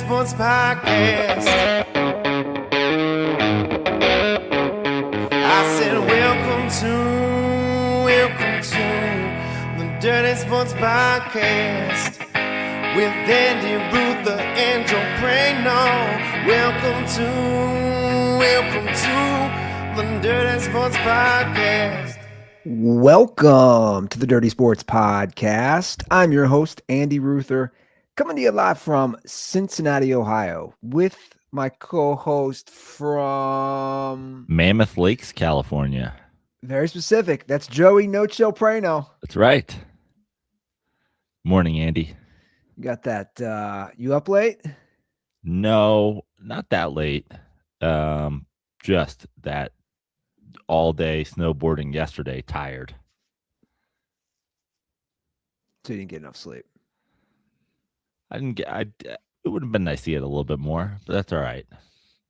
Sports Podcast. I said, welcome to the Dirty Sports Podcast with Andy, Ruther, and Joe Prano. Welcome to the Dirty Sports Podcast. Welcome to the Dirty Sports Podcast. I'm your host, Andy Ruther, coming to you live from Cincinnati, Ohio, with my co-host from Mammoth Lakes, California. Very specific. That's Joey No Chill Prano. That's right. Morning, Andy. You got that? You up late? No, not that late. Just that all day snowboarding yesterday. Tired. So you didn't get enough sleep. I didn't get. It would have been nice to get a little bit more, but that's all right.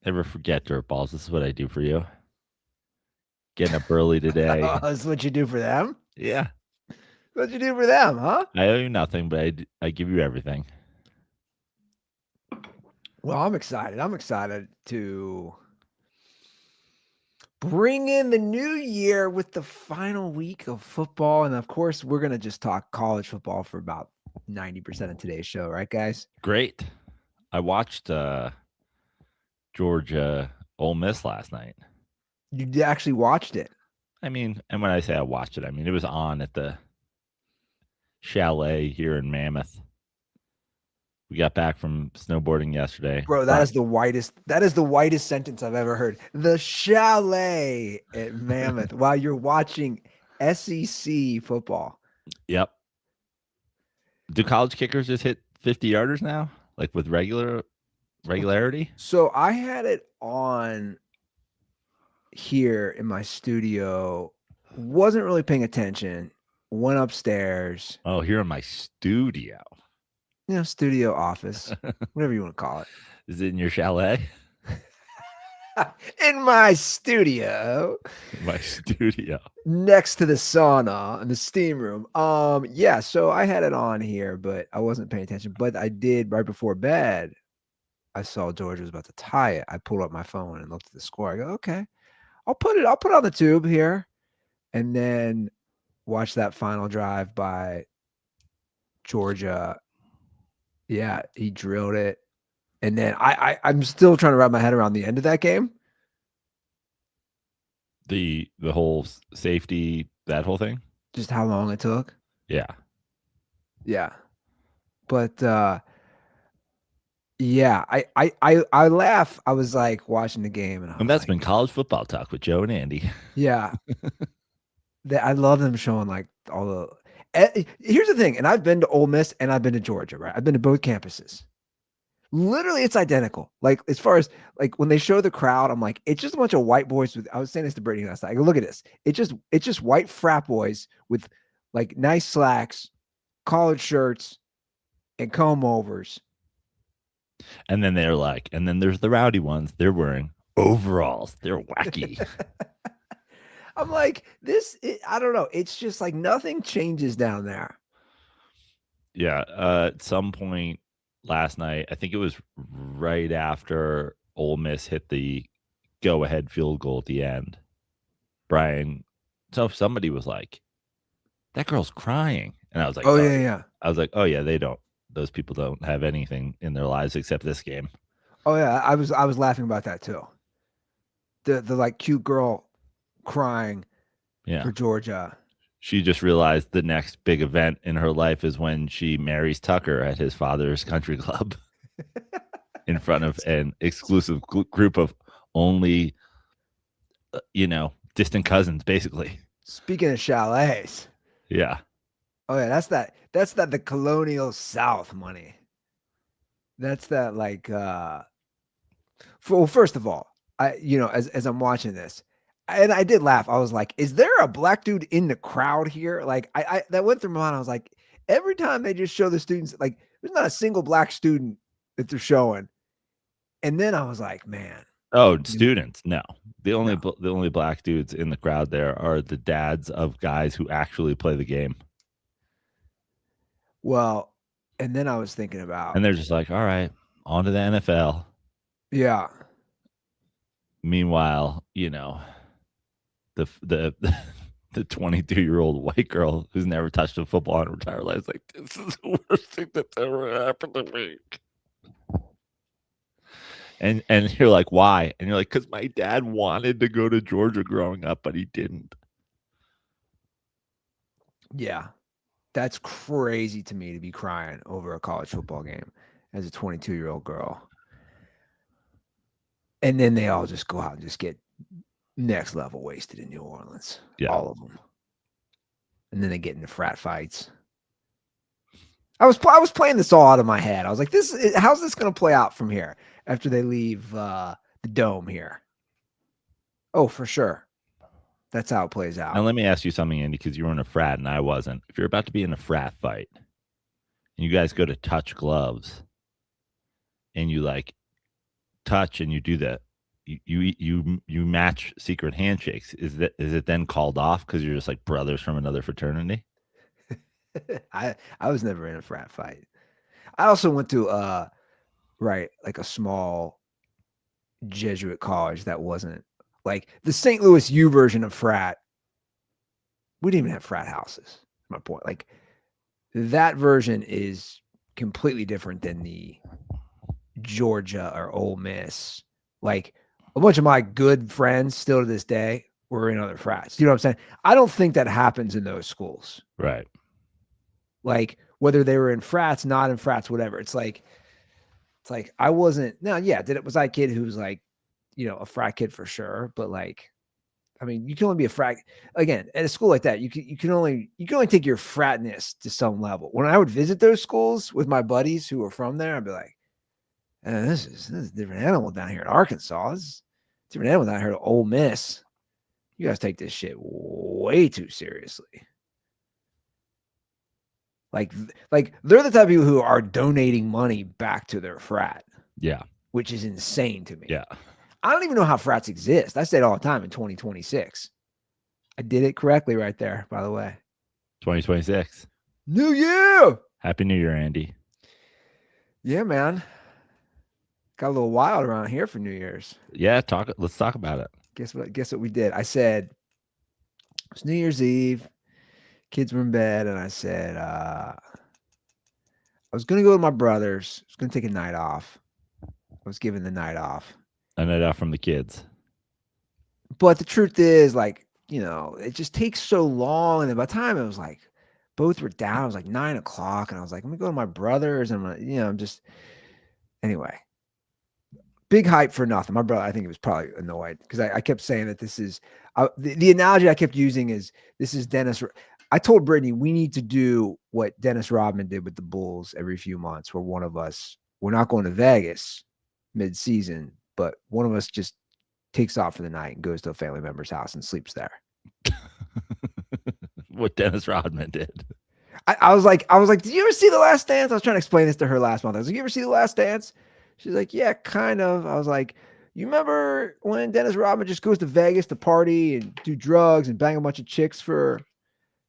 Never forget, dirt balls. This is what I do for you. Getting up early today. Oh, that's what you do for them? Yeah. What you do for them, huh? I owe you nothing, but I give you everything. Well, I'm excited. I'm excited to bring in the new year with the final week of football. And of course, we're going to just talk college football for about 90% of today's show. Right, guys? Great. I watched Georgia Ole Miss last night. You actually watched it? I mean, and when I say I watched it, I mean, it was on at the chalet here in Mammoth. We got back from snowboarding yesterday. Bro, that is the whitest sentence I've ever heard. The chalet at Mammoth while you're watching SEC football. Yep. Do college kickers just hit 50-yarders now? Like with regularity? So I had it on here in my studio. Wasn't really paying attention. Went upstairs. Oh, here in my studio. Studio, office, whatever you want to call it. Is it in your chalet? In my studio. My studio. Next to the sauna and the steam room. Yeah, so I had it on here, but I wasn't paying attention. But I did right before bed. I saw Georgia was about to tie it. I pulled up my phone and looked at the score. I go, okay, I'll put it on the tube here. And then watch that final drive by Georgia. Yeah, he drilled it. And then I'm still trying to wrap my head around the end of that game. The whole safety, that whole thing? Just how long it took. Yeah. Yeah. But yeah, I laugh. I was like watching the game. And that's been college football talk with Joe and Andy. Yeah. I love them showing like all the. Here's the thing, and I've been to Ole Miss and I've been to Georgia, right? I've been to both campuses. Literally, it's identical. Like as far as like when they show the crowd, I'm like, it's just a bunch of white boys with. I was saying this to Brittany last night. I go, look at this. It's just white frat boys with like nice slacks, collared shirts, and comb overs. And then they're like, and then there's the rowdy ones. They're wearing overalls. They're wacky. I'm like, I don't know. It's just like nothing changes down there. Yeah. At some point last night, I think it was right after Ole Miss hit the go-ahead field goal at the end. Somebody was like, that girl's crying. And I was like, oh yeah. I was like, oh yeah, those people don't have anything in their lives except this game. Oh yeah. I was laughing about that too. The like cute girl crying for Georgia. She just realized the next big event in her life is when she marries Tucker at his father's country club in front of an exclusive group of only, distant cousins, basically. Speaking of chalets. Yeah. Oh yeah, that's the colonial South money. That's that like, first of all, as I'm watching this, and I did laugh. I was like, is there a black dude in the crowd here? Like I that went through my mind. I was like, every time they just show the students, like there's not a single black student that they're showing. And then I was like, man. Oh, students. No. The only black dudes in the crowd there are the dads of guys who actually play the game. Well, and then I was thinking about. And they're just like, all right, On to the NFL. Yeah. Meanwhile, you know, the 22-year-old white girl who's never touched a football in her entire life is like, this is the worst thing that's ever happened to me. And you're like, why? And you're like, because my dad wanted to go to Georgia growing up, but he didn't. Yeah. That's crazy to me to be crying over a college football game as a 22-year-old girl. And then they all just go out and just get next level wasted in New Orleans. Yeah. All of them. And then they get into frat fights. I was playing this all out of my head. I was like, how's this going to play out from here after they leave the dome here? Oh, for sure. That's how it plays out. Now, let me ask you something, Andy, because you were in a frat and I wasn't. If you're about to be in a frat fight and you guys go to touch gloves and you like touch and you do that, you match secret handshakes. Is it then called off because you're just like brothers from another fraternity? I was never in a frat fight. I also went to like a small Jesuit college that wasn't like the St. Louis U version of frat. We didn't even have frat houses. My point. Like that version is completely different than the Georgia or Ole Miss. Like a bunch of my good friends still to this day were in other frats. You know what I'm saying? I don't think that happens in those schools. Right. Like whether they were in frats, not in frats, whatever. It's like I wasn't. Now, yeah, was I a kid who was like, you know, a frat kid for sure, but like, I mean, you can only be a frat again at a school like that. You can only take your fratness to some level. When I would visit those schools with my buddies who were from there, I'd be like, this is a different animal down here in Arkansas. This is a different animal down here at Ole Miss. You guys take this shit way too seriously. Like they're the type of people who are donating money back to their frat. Yeah. Which is insane to me. Yeah. I don't even know how frats exist. I say it all the time in 2026. I did it correctly right there, by the way. 2026. New Year. Happy New Year, Andy. Yeah, man. Got a little wild around here for New Year's. Yeah, let's talk about it. Guess what we did? I said it's New Year's Eve. Kids were in bed, and I said I was gonna go to my brother's. I was gonna take a night off. I was given the night off. A night off from the kids. But the truth is, like, you know, it just takes so long. And then by the time it was like both were down, it was like 9 o'clock. And I was like, let me go to my brother's. And I'm just anyway. Big hype for nothing. My brother, I think he was probably annoyed because I kept saying that this is the analogy I kept using is this is Dennis. I told Brittany we need to do what Dennis Rodman did with the Bulls every few months, where one of us, we're not going to Vegas mid-season, but one of us just takes off for the night and goes to a family member's house and sleeps there. What Dennis Rodman did. I was like, did you ever see The Last Dance? I was trying to explain this to her last month. I was like, you ever see The Last Dance? She's like, yeah, kind of. I was like, you remember when Dennis Rodman just goes to Vegas to party and do drugs and bang a bunch of chicks for a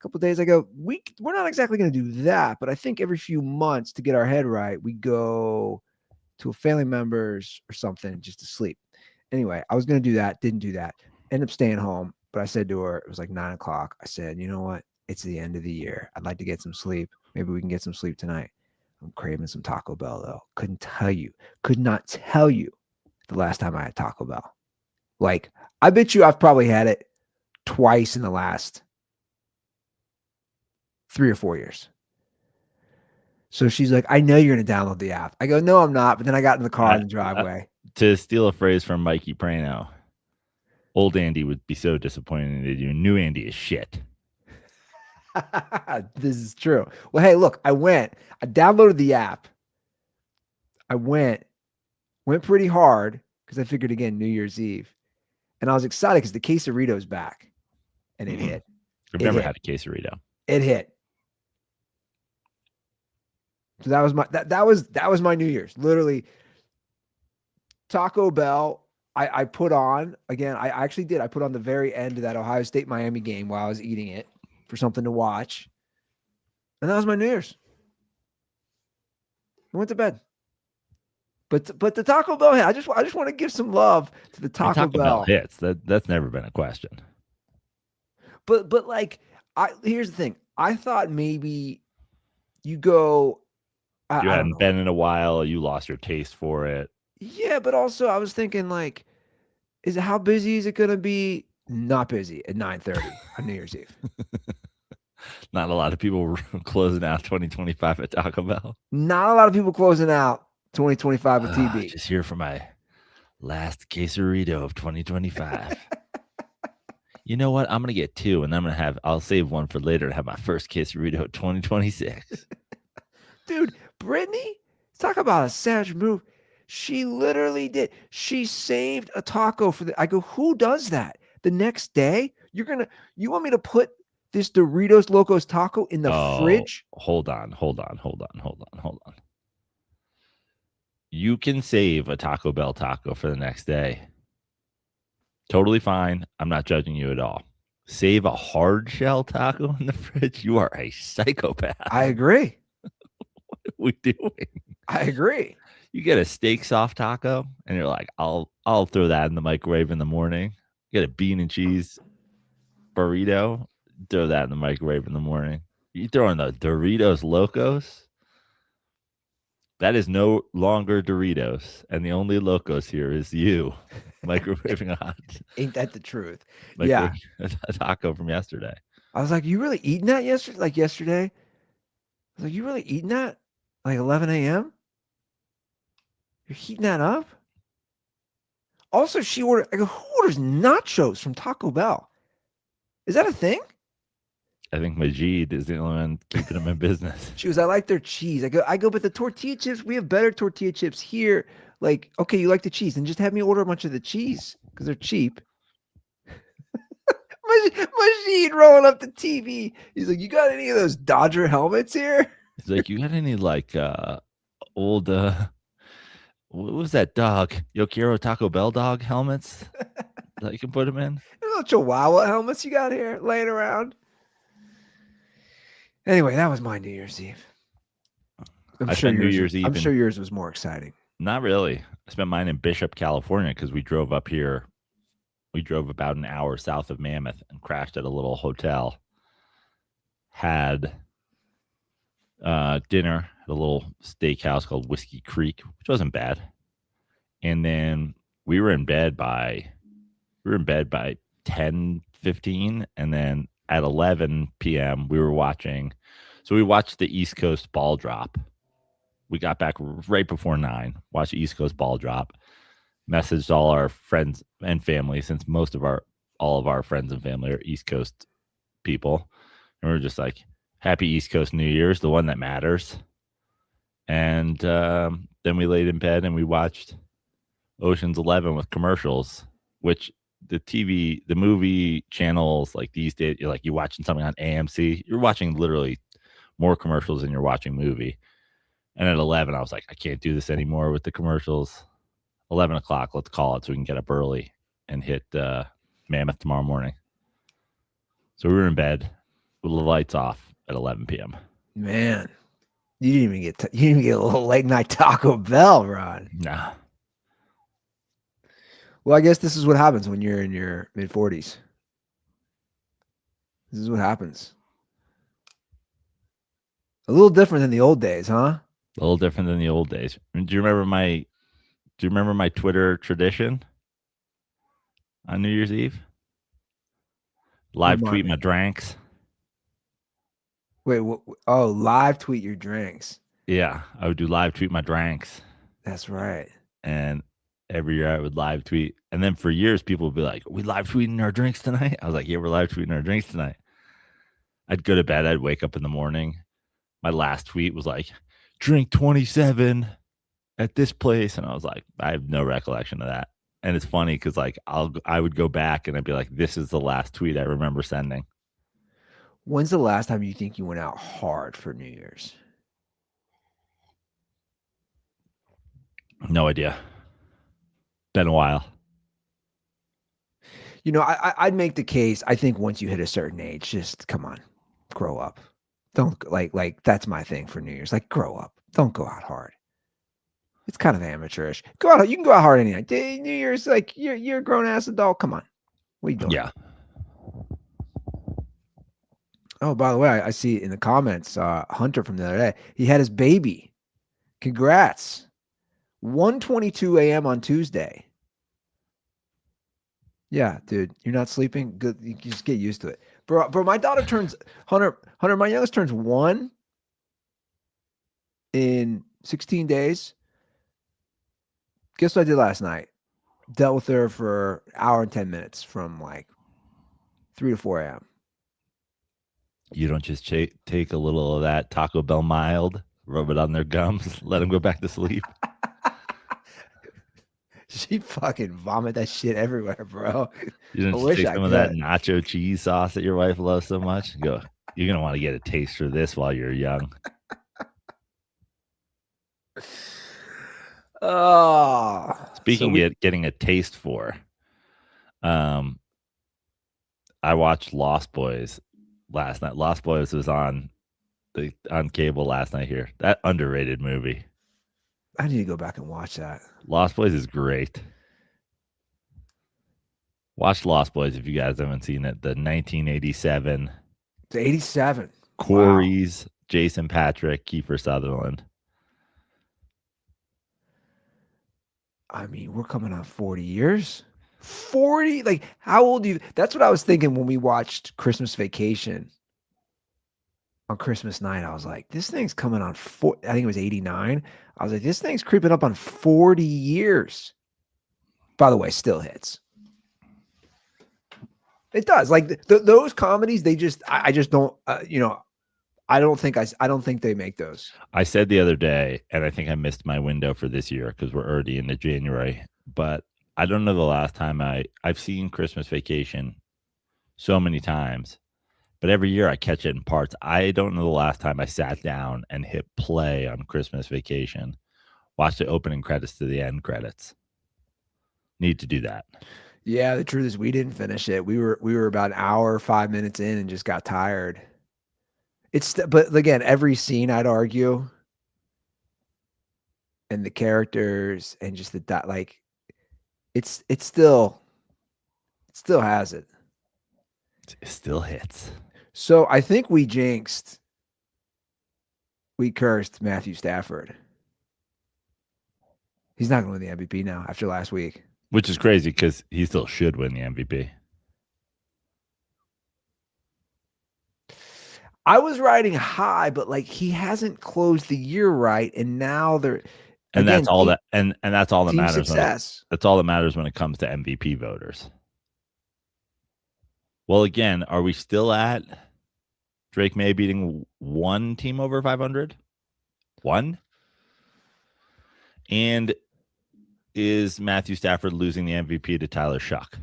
couple of days? I go, we're not exactly going to do that, but I think every few months to get our head right, we go to a family member's or something just to sleep. Anyway, I was going to do that. Didn't do that. Ended up staying home. But I said to her, it was like 9 o'clock. I said, you know what? It's the end of the year. I'd like to get some sleep. Maybe we can get some sleep tonight. I'm craving some Taco Bell, though. Could not tell you the last time I had Taco Bell. Like, I bet you I've probably had it twice in the last 3 or 4 years. So she's like, I know you're going to download the app. I go, no, I'm not. But then I got in the car in the driveway. To steal a phrase from Mikey Prano, old Andy would be so disappointed in you. New Andy is shit. This is true. Well, hey, look, I downloaded the app. I went pretty hard because I figured, again, New Year's Eve. And I was excited because the quesarito's back. And it hit. I've never had a quesarito. It hit. So that was my New Year's. Literally, Taco Bell. I put on again. I actually did. I put on the very end of that Ohio State Miami game while I was eating it for something to watch, and that was my New Year's. I went to bed. But the Taco Bell, I just want to give some love to the I mean, Taco Bell. hits. That's never been a question. But like, here's the thing. I thought maybe you go. You I don't hadn't know. been in a while. You lost your taste for it. Yeah, but also I was thinking like, how busy is it going to be? Not busy at 9:30 on New Year's Eve. Not a lot of people were closing out 2025 at Taco Bell. Not a lot of people closing out 2025 with TB. Just here for my last quesarito of 2025. You know what? I'm gonna get 2, and I'll save one for later and have my first quesarito of 2026. Dude, Brittany, talk about a savage move. She literally did. She saved a taco for I go, who does that? The next day, you want me to put this Doritos Locos taco in the fridge? Hold on. You can save a Taco Bell taco for the next day. Totally fine. I'm not judging you at all. Save a hard shell taco in the fridge? You are a psychopath. I agree. What are we doing? I agree. You get a steak soft taco, and you're like, I'll throw that in the microwave in the morning. You get a bean and cheese burrito, throw that in the microwave in the morning. You throw in the Doritos Locos. That is no longer Doritos, and the only Locos here is you microwaving a hot. Ain't that the truth? Yeah, a taco from yesterday. I was like, you really eating that yesterday? Like yesterday? I was like, you really eating that? Like 11 a.m.? You're heating that up? Also, she ordered. I go, who orders nachos from Taco Bell? Is that a thing? I think Majid is the only one keeping them in business. She was, I like their cheese. I go, but the tortilla chips, we have better tortilla chips here. Like, okay, you like the cheese, then just have me order a bunch of the cheese because they're cheap. Majid rolling up the TV. He's like, you got any of those Dodger helmets here? He's like, you got any like old what was that dog? Yo Quiero Taco Bell dog helmets that you can put them in? Little Chihuahua helmets you got here laying around. Anyway, that was my New Year's Eve. I'm sure yours was more exciting. Not really. I spent mine in Bishop, California, because we drove up here. We drove about an hour south of Mammoth and crashed at a little hotel. Had dinner at a little steakhouse called Whiskey Creek, which wasn't bad. And then we were in bed by 10:15, and then at 11 p.m. we watched the East Coast ball drop. We got back right before 9, watched the East Coast ball drop, messaged all our friends and family, since all of our friends and family are East Coast people. And we were just like, happy East Coast New Year's, the one that matters. And then we laid in bed and we watched Ocean's 11 with commercials, which the movie channels like these days, you're watching something on AMC, you're watching literally more commercials than you're watching movie. And at 11, I was like, I can't do this anymore with the commercials. 11 o'clock, let's call it so we can get up early and hit Mammoth tomorrow morning. So we were in bed with the lights off at 11 p.m. Man, you didn't even get a little late night Taco Bell, Ron. Nah. Well, I guess this is what happens when you're in your mid-40s. This is what happens. A little different than the old days, huh? A little different than the old days. Do you remember my Twitter tradition on New Year's Eve? Live tweet my drinks. Wait, live tweet your drinks. Yeah, I would do live tweet my drinks. That's right. And every year I would live tweet. And then for years, people would be like, are we live tweeting our drinks tonight? I was like, yeah, we're live tweeting our drinks tonight. I'd go to bed. I'd wake up in the morning. My last tweet was like, drink 27 at this place. And I was like, I have no recollection of that. And it's funny because like I would go back and I'd be like, this is the last tweet I remember sending. When's the last time you think you went out hard for New Year's? No idea. Been a while. You know, I'd make the case. I think once you hit a certain age, just come on, grow up. Don't like that's my thing for New Year's. Like, grow up. Don't go out hard. It's kind of amateurish. Go out. You can go out hard any night. New Year's, like you're a grown ass adult. Come on. What are you doing? Yeah. Oh, by the way, I see in the comments, Hunter from the other day, he had his baby. Congrats. 1:22 a.m. on Tuesday. Yeah, dude, you're not sleeping. Good, you just get used to it, bro. My daughter turns Hunter. My youngest turns 1 in 16 days. Guess what I did last night? Dealt with her for an hour and 10 minutes from like 3 to 4 a.m. You don't just take a little of that Taco Bell mild, rub it on their gums, let them go back to sleep. She fucking vomit that shit everywhere, bro. You don't just take some of that nacho cheese sauce that your wife loves so much. Go, you're gonna want to get a taste for this while you're young. Oh, speaking of getting a taste for, I watched Lost Boys last night. Lost Boys was on cable last night here. That underrated movie. I need to go back and watch that. Lost Boys is great. Watch Lost Boys if you guys haven't seen it. The 1987. It's 87. Corey's, wow. Jason Patrick, Kiefer Sutherland. I mean, we're coming on 40 years. 40? Like, how old do you? That's what I was thinking when we watched Christmas Vacation on Christmas night. I was like, this thing's coming on I think it was 89. I was like, this thing's creeping up on 40 years. By the way, still hits. It does. Like those comedies, they just, I just don't, I don't think they make those. I said the other day, and I think I missed my window for this year because we're already into January, but I don't know the last time I've seen Christmas Vacation so many times, but every year I catch it in parts. I don't know the last time I sat down and hit play on Christmas Vacation, watched the opening credits to the end credits. Need to do that. Yeah, the truth is we didn't finish it. We were about an hour, 5 minutes in and just got tired. But again, every scene I'd argue, and the characters and just like it still has it. It still hits. So I think we cursed Matthew Stafford. He's not going to win the MVP now after last week. Which is crazy because he still should win the MVP. I was riding high, but like he hasn't closed the year right, and now they're and again, that's all that and that's all that matters. Success. That's all that matters when it comes to MVP voters. Well, again, are we still at Drake May beating one team over 500? One? And is Matthew Stafford losing the MVP to Tyler Shuck?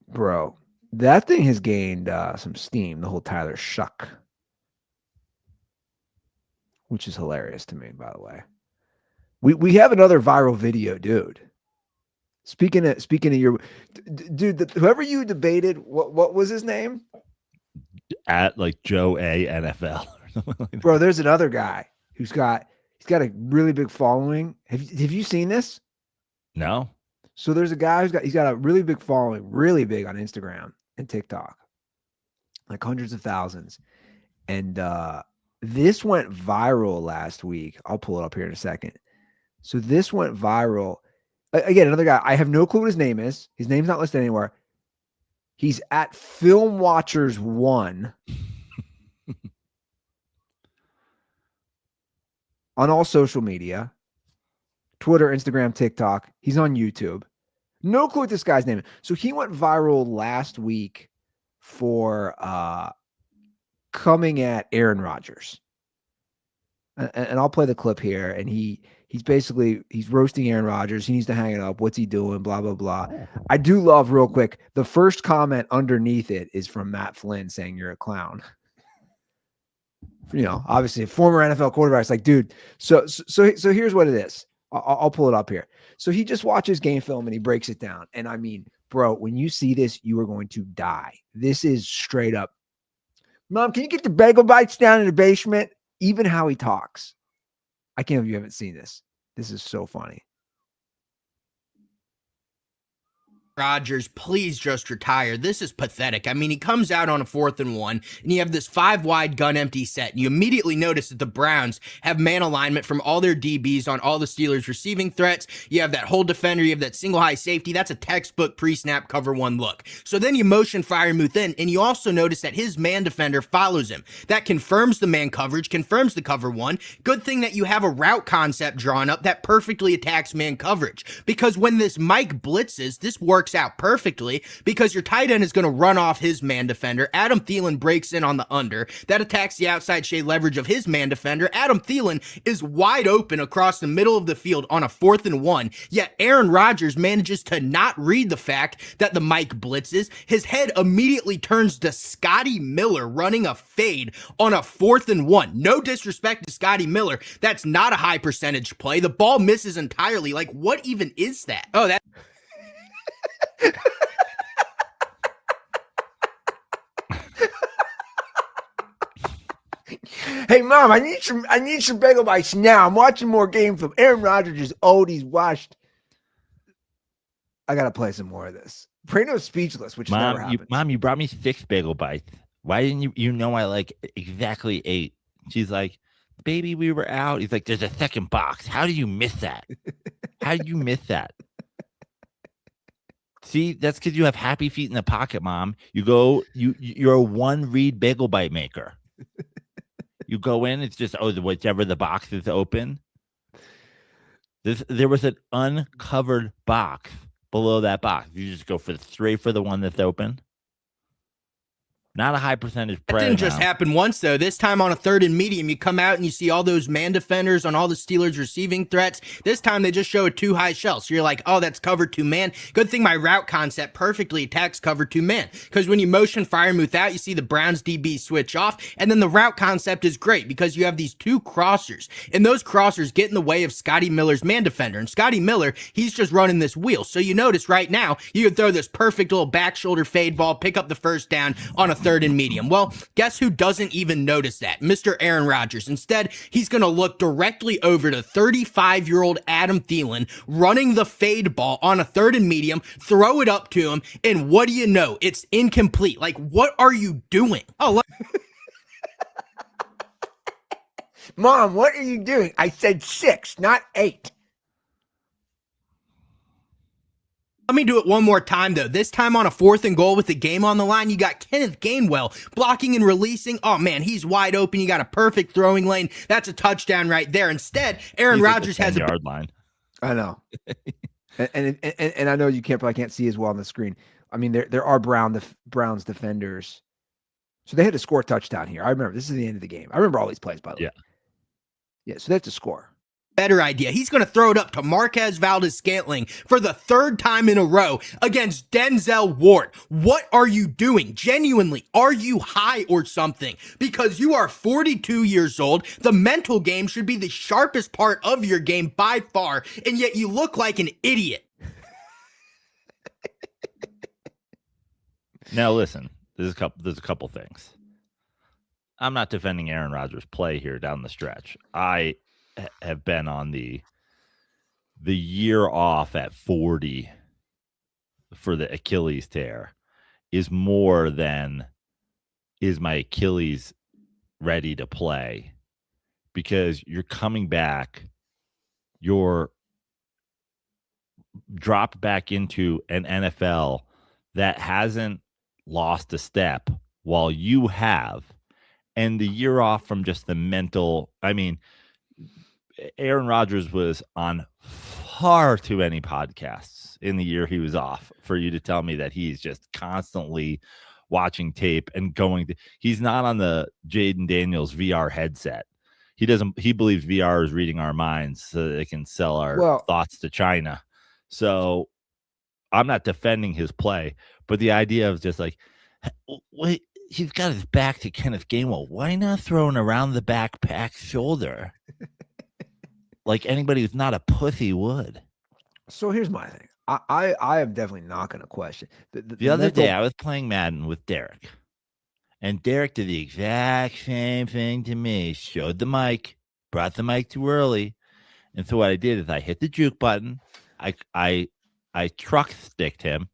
Bro, that thing has gained some steam, the whole Tyler Shuck, which is hilarious to me, by the way. We have another viral video, dude. Speaking of your dude, whoever you debated, what was his name? At like Joe A NFL. Bro, there's another guy he's got a really big following. Have you seen this? No. So there's a guy he's got a really big following, really big on Instagram and TikTok, like hundreds of thousands. And this went viral last week. I'll pull it up here in a second. So this went viral. Again, another guy. I have no clue what his name is. His name's not listed anywhere. He's at Film Watchers 1 on all social media, Twitter, Instagram, TikTok. He's on YouTube. No clue what this guy's name is. So he went viral last week for coming at Aaron Rodgers. And I'll play the clip here. And he's roasting Aaron Rodgers. He needs to hang it up. What's he doing? Blah, blah, blah. I do love, real quick, the first comment underneath it is from Matt Flynn saying you're a clown. Obviously a former NFL quarterback. It's like, dude, so here's what it is. I'll pull it up here. So he just watches game film and he breaks it down. And I mean, bro, when you see this, you are going to die. This is straight up. Mom, can you get the bagel bites down in the basement? Even how he talks. I can't believe you haven't seen this. This is so funny. Rodgers, please just retire. This is pathetic. I mean, he comes out on a 4th and 1, and you have this 5-wide gun empty set, and you immediately notice that the Browns have man alignment from all their DBs on all the Steelers receiving threats. You have that whole defender, you have that single high safety. That's a textbook pre-snap cover 1 look. So then you motion Freiermuth in, and you also notice that his man defender follows him. That confirms the man coverage, confirms the cover 1. Good thing that you have a route concept drawn up that perfectly attacks man coverage, because when this Mike blitzes, this works out perfectly because your tight end is going to run off his man defender. Adam Thielen breaks in on the under. That attacks the outside shade leverage of his man defender. Adam Thielen is wide open across the middle of the field on a 4th and 1, yet Aaron Rodgers manages to not read the fact that the Mike blitzes. His head immediately turns to Scotty Miller running a fade on a 4th and 1. No disrespect to Scotty Miller. That's not a high percentage play. The ball misses entirely. Like, what even is that? Oh, that... Hey, Mom, I need some bagel bites now. I'm watching more game film. Aaron Rodgers is old. He's washed. I gotta play some more of this. Prano's speechless, which never happens. Mom, you brought me 6 bagel bites. Why didn't you? You know I like exactly 8. She's like, baby, we were out. He's like, there's a second box. How do you miss that? How do you miss that? See, that's because you have happy feet in the pocket, Mom. You're a 1-read bagel bite maker. You go in, it's just whichever the box is open. There was an uncovered box below that box. You just go straight for the one that's open. Not a high percentage play. That didn't just happen once, though. This time on a 3rd and medium, you come out and you see all those man defenders on all the Steelers receiving threats. This time they just show a 2-high shell. So you're like, oh, that's cover 2 man. Good thing my route concept perfectly attacks cover 2 man. Because when you motion Freiermuth out, you see the Browns DB switch off. And then the route concept is great because you have these 2 crossers. And those crossers get in the way of Scotty Miller's man defender. And Scotty Miller, he's just running this wheel. So you notice right now, you can throw this perfect little back shoulder fade ball, pick up the first down on a 3rd and medium. Well, guess who doesn't even notice that? Mr. Aaron Rodgers. Instead, he's going to look directly over to 35-year-old Adam Thielen running the fade ball on a 3rd and medium, throw it up to him, and what do you know? It's incomplete. Like, what are you doing? Oh, Mom, what are you doing? I said 6, not 8. let me do it one more time, though. This time on a 4th and goal with the game on the line, you got Kenneth Gainwell blocking and releasing. Oh, man, he's wide open. You got a perfect throwing lane. That's a touchdown right there. Instead, Aaron Rodgers has a yard line. I know. and I know you probably can't see as well on the screen. I mean, there are Browns defenders. So they had to score a touchdown here. I remember this is the end of the game. I remember all these plays, by the way. Yeah, so they have to score. Better idea. He's going to throw it up to Marquez Valdez-Scantling for the 3rd time in a row against Denzel Ward. What are you doing? Genuinely, are you high or something? Because you are 42 years old. The mental game should be the sharpest part of your game by far, and yet you look like an idiot. Now listen, there's a couple things. I'm not defending Aaron Rodgers' play here down the stretch. I have been on the year off at 40 for the Achilles tear is more than is my Achilles ready to play, because you're coming back, you're dropped back into an NFL that hasn't lost a step while you have, and the year off from just the mental, I mean, Aaron Rodgers was on far too many podcasts in the year he was off for you to tell me that he's just constantly watching tape and he's not on the Jaden Daniels VR headset. He believes VR is reading our minds so that they can sell our thoughts to China. So I'm not defending his play, but the idea of just like, wait, he's got his back to Kenneth Gainwell. Why not throwing around the backpack shoulder? Like anybody who's not a pussy would. So here's my thing. I am definitely not going to question. The other day, I was playing Madden with Derek. And Derek did the exact same thing to me. Showed the mic, brought the mic too early. And so what I did is I hit the juke button. I truck sticked him.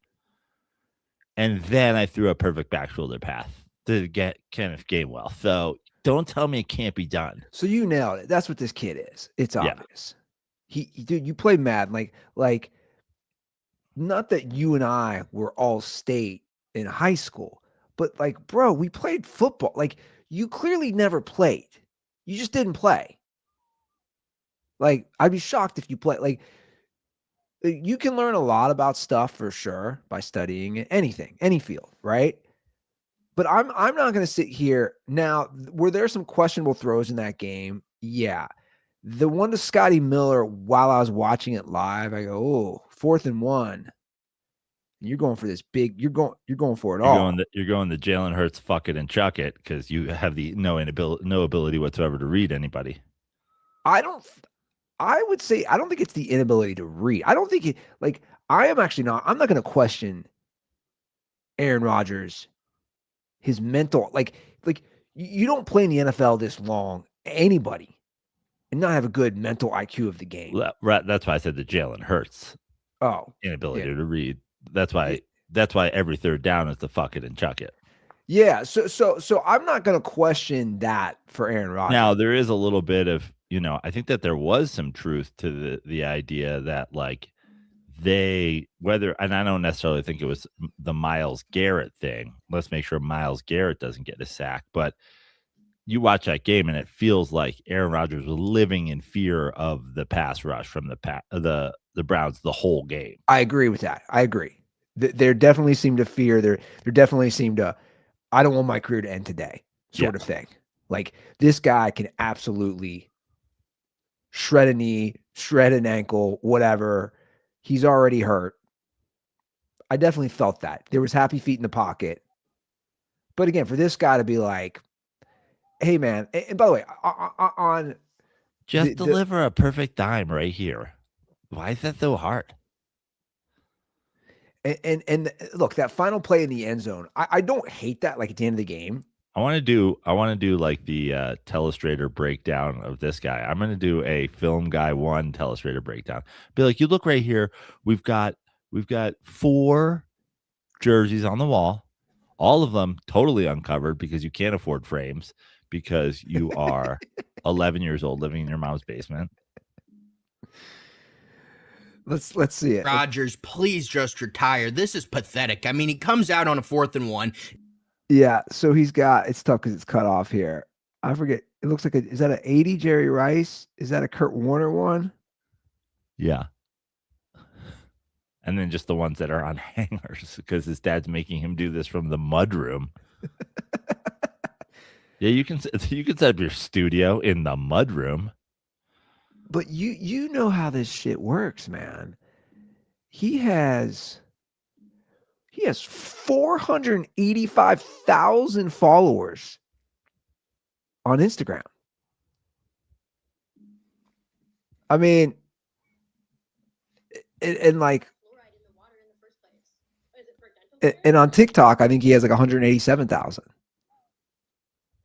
And then I threw a perfect back shoulder pass to get Kenneth Gainwell. So don't tell me it can't be done. So you nailed it. That's what this kid is. It's Yeah. obvious. Dude, you play Madden like not that you and I were all state in high school, but like, bro, we played football. Like, you clearly never played. You just didn't play. Like, I'd be shocked if you play. Like, you can learn a lot about stuff for sure by studying anything, any field, right? But I'm not going to sit here now. Were there some questionable throws in that game? Yeah. The one to Scotty Miller while I was watching it live, I go, oh, 4th and 1. You're going for this big. You're going for it all. You're going the Jalen Hurts, fuck it and chuck it, because you have no ability whatsoever to read anybody. I would say I don't think it's the inability to read. I don't think it like I'm not going to question Aaron Rodgers, his mental like you don't play in the NFL this long, anybody, and not have a good mental IQ of the game. That's why I said the Jalen Hurts. Oh, inability to read. That's why every third down is the fuck it and chuck it. Yeah. So I'm not going to question that for Aaron Rodgers. Now there is a little bit of, I think that there was some truth to the idea that like and I don't necessarily think it was the Myles Garrett thing. Let's make sure Myles Garrett doesn't get a sack, but you watch that game and it feels like Aaron Rodgers was living in fear of the pass rush from the Browns the whole game. I agree with that. I agree. There definitely seemed to fear. There definitely seemed to, I don't want my career to end today sort of thing. Like, this guy can absolutely shred a knee, shred an ankle, whatever. He's already hurt. I definitely felt that. There was happy feet in the pocket. But again, for this guy to be like, hey, man, and by the way, deliver a perfect dime right here. Why is that so hard? And look, that final play in the end zone, I don't hate that. Like, at the end of the game, I want to do like the telestrator breakdown of this guy. I'm going to do a Film Guy 1 telestrator breakdown. Be like, you look right here. We've got 4 jerseys on the wall, all of them totally uncovered because you can't afford frames because you are 11 years old living in your mom's basement. Let's see it. Rodgers, please just retire. This is pathetic. I mean, he comes out on a 4th and 1. Yeah, so it's tough because it's cut off here. I forget. It looks like is that an 80 Jerry Rice? Is that a Kurt Warner one? Yeah. And then just the ones that are on hangers because his dad's making him do this from the mudroom. Yeah, you can set up your studio in the mudroom. But you know how this shit works, man. He has 485,000 followers on Instagram. I mean, and like, and on TikTok, I think he has like 187,000.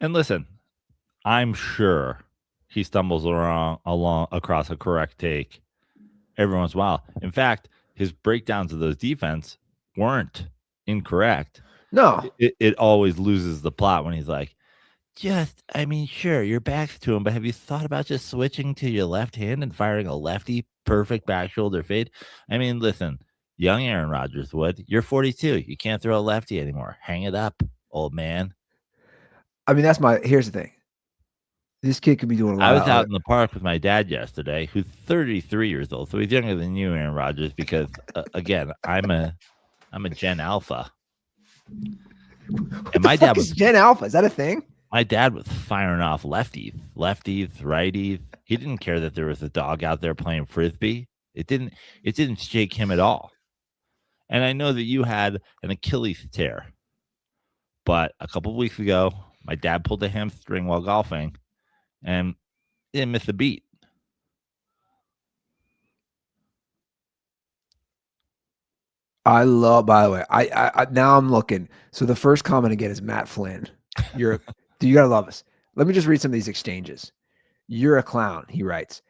And listen, I'm sure he stumbles along across a correct take every once in a while. In fact, his breakdowns of those defense weren't incorrect. No, it always loses the plot when he's like, sure, your back's to him, but have you thought about just switching to your left hand and firing a lefty perfect back shoulder fade? I mean, listen, young Aaron Rodgers would. You're 42. You can't throw a lefty anymore. Hang it up, old man. I mean, here's the thing. This kid could be doing a lot. I was out in the park with my dad yesterday, who's 33 years old, so he's younger than you, Aaron Rodgers, because again, I'm a Gen Alpha. And my dad was Gen Alpha. Is that a thing? My dad was firing off lefties, righties. He didn't care that there was a dog out there playing frisbee. It didn't shake him at all. And I know that you had an Achilles tear, but a couple of weeks ago, my dad pulled a hamstring while golfing. And didn't miss a beat. By the way, I now I'm looking. So the first comment again is Matt Flynn. You gotta love us. Let me just read some of these exchanges. You're a clown, he writes.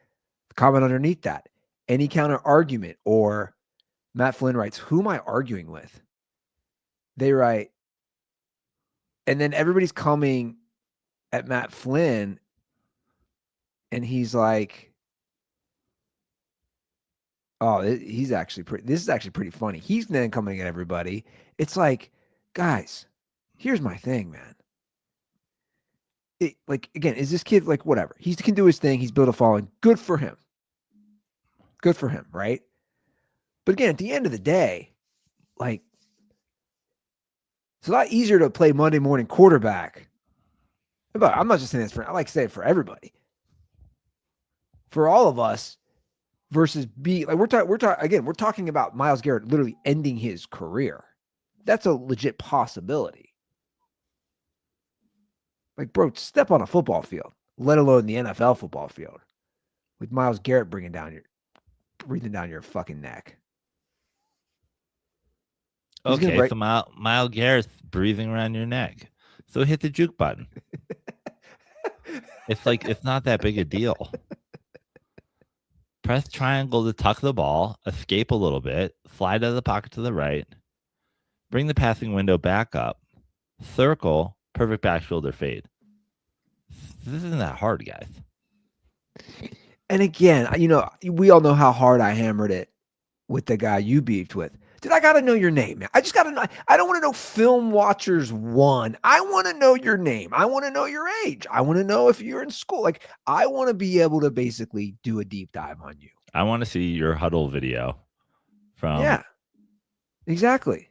The comment underneath that, any counter argument, or Matt Flynn writes, who am I arguing with? They write, and then everybody's coming at Matt Flynn, and he's like, oh, he's actually this is actually pretty funny. He's then coming at everybody. It's like, guys, here's my thing, man. Like, again, is this kid like whatever? He can do his thing. He's built a following. Good for him. Good for him, right? But again, at the end of the day, like, it's a lot easier to play Monday morning quarterback. But I'm not just saying this for, I like to say it for everybody. For all of us, versus we're talking about Myles Garrett literally ending his career. That's a legit possibility. Like, bro, step on a football field, let alone the NFL football field, with Myles Garrett breathing down your fucking neck. Okay, so Myles Garrett's breathing around your neck. So hit the juke button. It's not that big a deal. Press triangle to tuck the ball, escape a little bit, slide out of the pocket to the right, bring the passing window back up, circle, perfect back shoulder fade. This isn't that hard, guys. And again, we all know how hard I hammered it with the guy you beefed with. Dude, I got to know your name, man. I just got to know. I don't want to know Film Watchers 1. I want to know your name. I want to know your age. I want to know if you're in school. Like, I want to be able to basically do a deep dive on you. I want to see your huddle video from. Yeah, exactly.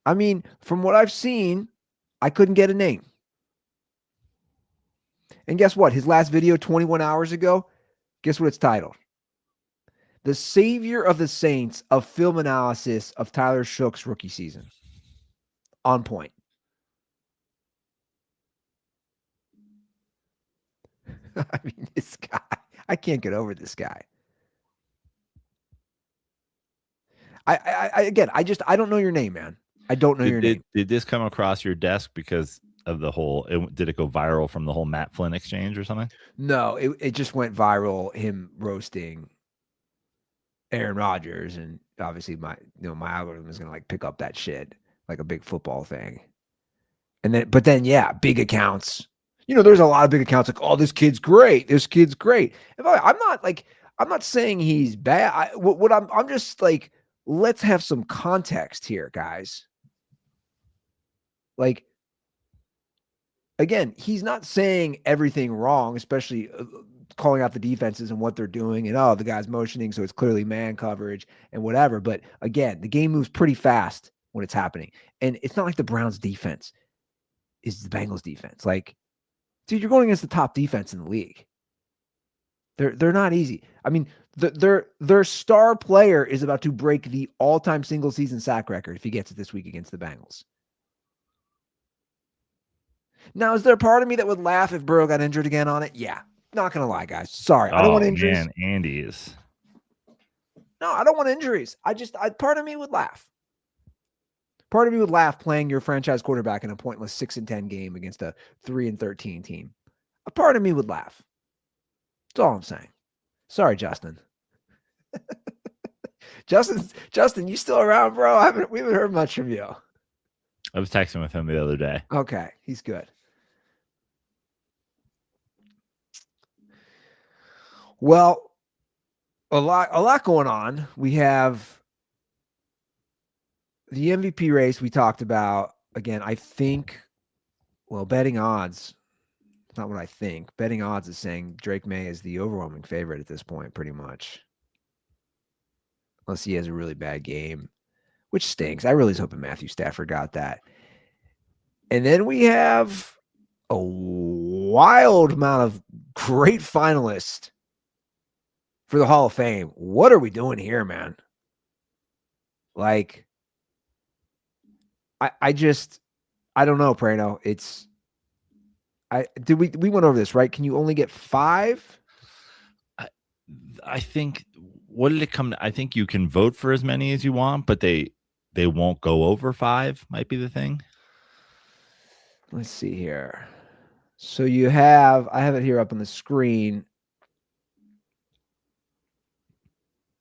I mean, from what I've seen, I couldn't get a name. And guess what? His last video 21 hours ago, guess what it's titled? The Savior of the Saints of Film Analysis of Tyler Shoug's Rookie Season. On point. I mean, this guy, I can't get over this guy. I don't know your name, man. I don't know your name. Did this come across your desk because of the whole, did it go viral from the whole Matt Flynn exchange or something? No, it just went viral, him roasting Aaron Rodgers, and obviously my algorithm is gonna pick up that shit like a big football thing. But then yeah, big accounts. There's a lot of big accounts like, oh, this kid's great. This kid's great. And I'm not saying he's bad. I'm just like, let's have some context here, guys. Like, again, he's not saying everything wrong, especially calling out the defenses and what they're doing, and the guy's motioning, so it's clearly man coverage and whatever. But again, the game moves pretty fast when it's happening, and it's not like the Browns defense is the Bengals defense. Like, dude, you're going against the top defense in the league. They're not easy. I mean, their star player is about to break the all-time single season sack record if he gets it this week against the Bengals. Now, is there a part of me that would laugh if Burrow got injured again on it? Yeah. Not going to lie, guys. Sorry. I don't want injuries. Man, Andy is. No, I don't want injuries. Part of me would laugh. Part of me would laugh playing your franchise quarterback in a pointless 6-10 game against a 3-13 team. A part of me would laugh. That's all I'm saying. Sorry, Justin. Justin, you still around, bro? We haven't heard much from you. I was texting with him the other day. Okay, he's good. Well, a lot going on. We have the MVP race we talked about. Again, I think, betting odds, it's not what I think. Betting odds is saying Drake May is the overwhelming favorite at this point, pretty much. Unless he has a really bad game, which stinks. I really was hoping Matthew Stafford got that. And then we have a wild amount of great finalists for the Hall of Fame. What are we doing here, man? Like, I don't know, Prano. We went over this, right? Can you only get 5? I think, what did it come to? I think you can vote for as many as you want, but they won't go over 5 might be the thing. Let's see here. So you have, I have it here up on the screen.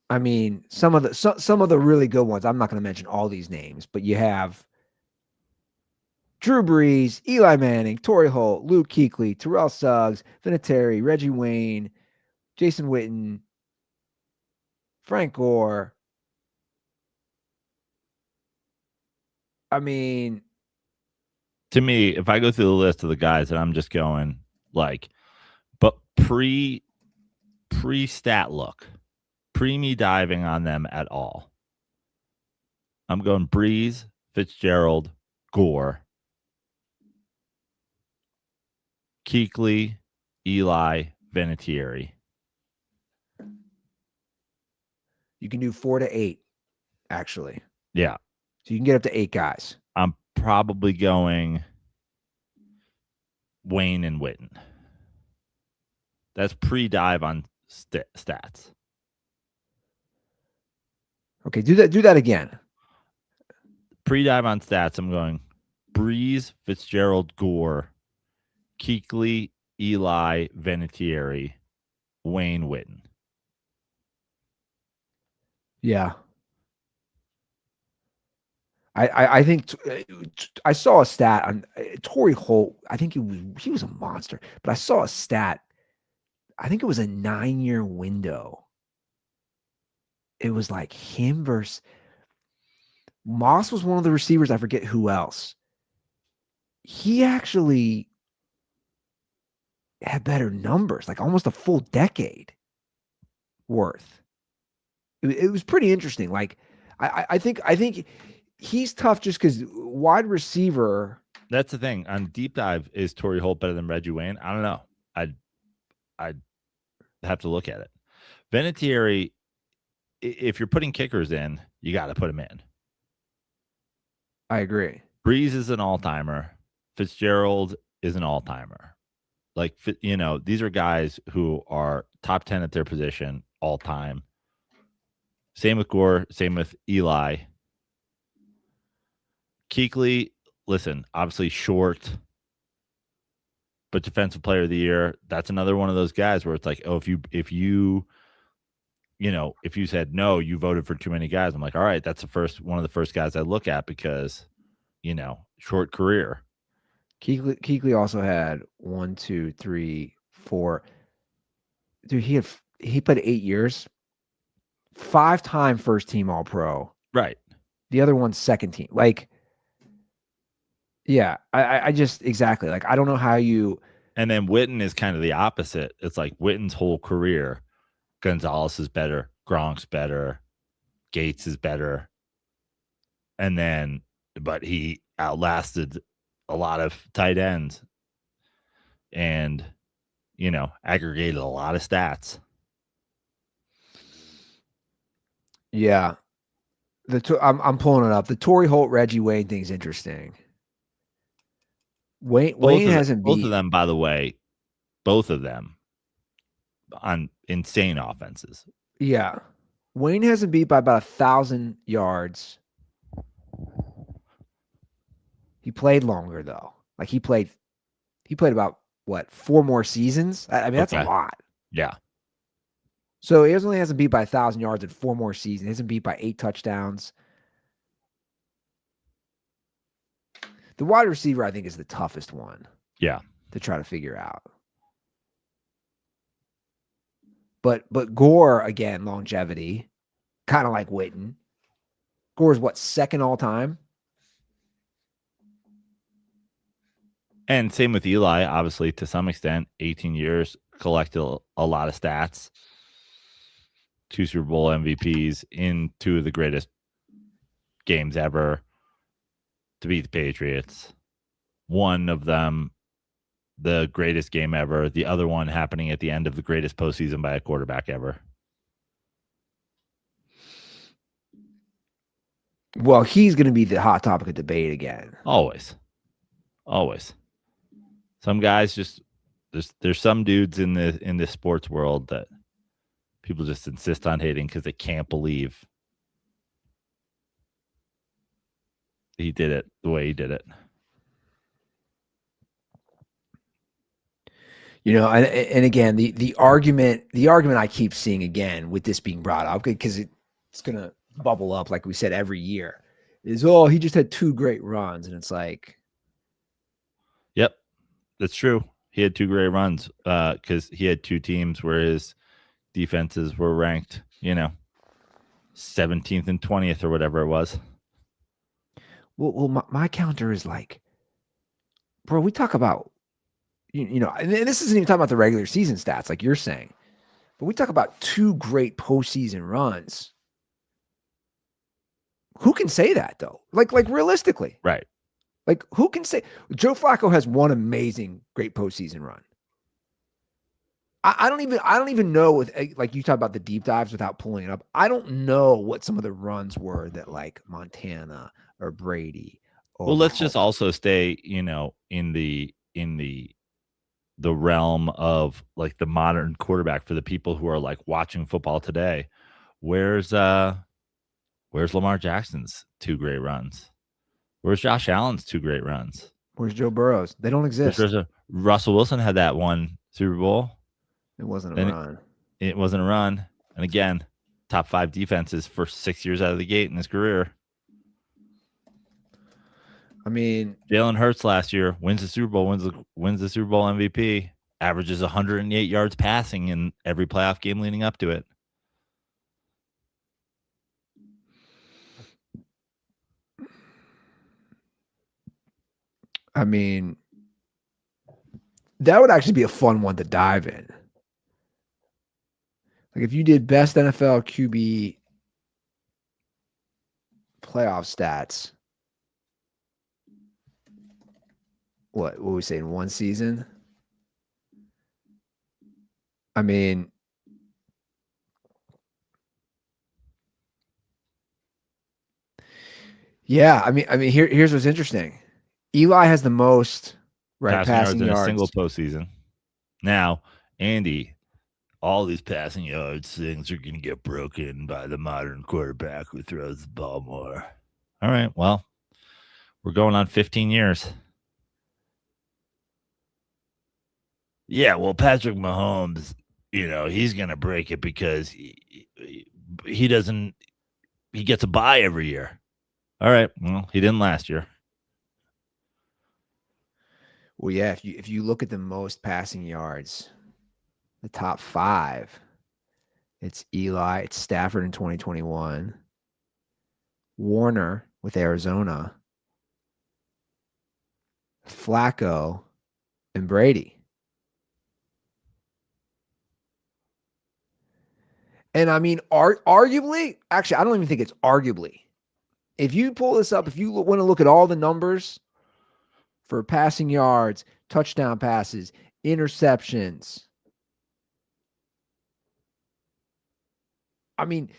I mean, some of the really good ones. I'm not going to mention all these names, but you have Drew Brees, Eli Manning, Torrey Holt, Luke Kuechly, Terrell Suggs, Vinatieri, Reggie Wayne, Jason Witten, Frank Gore. I mean, To me, if I go through the list of the guys and I'm just going like, but pre stat look, pre me diving on them at all, I'm going Breeze, Fitzgerald, Gore, Kuechly, Eli, Vinatieri. you can do 4 to 8, actually. Yeah. So you can get up to 8 guys. I'm probably going Wayne and Witten. That's pre-dive on stats. Okay, do that again. Pre-dive on stats, I'm going Breeze, Fitzgerald, Gore, Kuechly, Eli, Vinatieri, Wayne, Witten. Yeah. I think I saw a stat on Torrey Holt. I think he was a monster, but I saw a stat. I think it was a 9-year window. It was like him versus Moss was one of the receivers. I forget who else. He actually had better numbers, like almost a full decade worth. It was pretty interesting. Like I think he's tough just because wide receiver. That's the thing. On deep dive, is Torrey Holt better than Reggie Wayne? I don't know. I'd have to look at it. Vinatieri, if you're putting kickers in, you got to put him in. I agree. Breeze is an all-timer. Fitzgerald is an all-timer. Like, these are guys who are top 10 at their position all time. Same with Gore. Same with Eli. Kuechly, listen, obviously short, but defensive player of the year. That's another one of those guys where it's like, oh, if you said no, you voted for too many guys. I'm like, all right, that's one of the first guys I look at because, short career. Kuechly also had 1, 2, 3, 4. Dude, he played 8 years. 5-time first team All Pro. Right. The other one's second team. Like, yeah, I just exactly like I don't know how you. And then Witten is kind of the opposite. It's like Witten's whole career. Gonzalez is better. Gronk's better. Gates is better. And then, but he outlasted a lot of tight ends and, aggregated a lot of stats. Yeah. I'm pulling it up. The Torrey Holt Reggie Wayne thing's interesting. Wayne hasn't beat both of them, by the way, both of them on insane offenses. Yeah. Wayne hasn't beat by about 1,000 yards. He played longer though. Like he played about what, 4 more seasons? I mean, that's a lot. Yeah. So he only hasn't beat by 1,000 yards in 4 more seasons. He hasn't beat by 8 touchdowns. The wide receiver, I think, is the toughest one. Yeah. To try to figure out. But Gore, again, longevity, kind of like Witten. Gore's what, second all time? And same with Eli, obviously, to some extent, 18 years, collected a lot of stats. 2 Super Bowl MVPs in 2 of the greatest games ever to beat the Patriots. One of them, the greatest game ever. The other one happening at the end of the greatest postseason by a quarterback ever. Well, he's going to be the hot topic of debate again. Always. Some guys just there's some dudes in this sports world that people just insist on hating because they can't believe he did it the way he did it. And again, the argument I keep seeing again with this being brought up, because it's gonna bubble up like we said every year, is he just had 2 great runs, and it's like, Yep, that's true. He had 2 great runs because he had 2 teams where his defenses were ranked, 17th and 20th or whatever it was. well, my counter is like, bro, we talk about, and this isn't even talking about the regular season stats like you're saying, but we talk about 2 great postseason runs. Who can say that though? Like realistically, Right. like who can say Joe Flacco has one amazing great postseason run? I don't even know with, like, you talk about the deep dives without pulling it up. I don't know what some of the runs were that like Montana or Brady. Or Well, let's just Mahomes. also stay, in the realm of like the modern quarterback for the people who are like watching football today. Where's Lamar Jackson's 2 great runs? Where's Josh Allen's 2 great runs? Where's Joe Burrows? They don't exist. Russell Wilson had that one Super Bowl. It wasn't a run. It wasn't a run. And again, top 5 defenses for 6 years out of the gate in his career. I mean, Jalen Hurts last year wins the Super Bowl, wins the Super Bowl MVP, averages 108 yards passing in every playoff game leading up to it. I mean, that would actually be a fun one to dive in. Like if you did best NFL QB playoff stats, what we say in one season? I mean, yeah. I mean, here's what's interesting. Eli has the most passing in yards a single postseason. Now, Andy, all these passing yards things are going to get broken by the modern quarterback who throws the ball more. All right, well, we're going on 15 years. Yeah, well, Patrick Mahomes, he's going to break it because he doesn't, he gets a bye every year. All right, well, he didn't last year. Well, yeah, if you look at the most passing yards, the top 5, it's Eli, it's Stafford in 2021, Warner with Arizona, Flacco, and Brady. And I mean, arguably, actually, I don't even think it's arguably. If you pull this up, if you want to look at all the numbers for passing yards, touchdown passes, interceptions, I mean,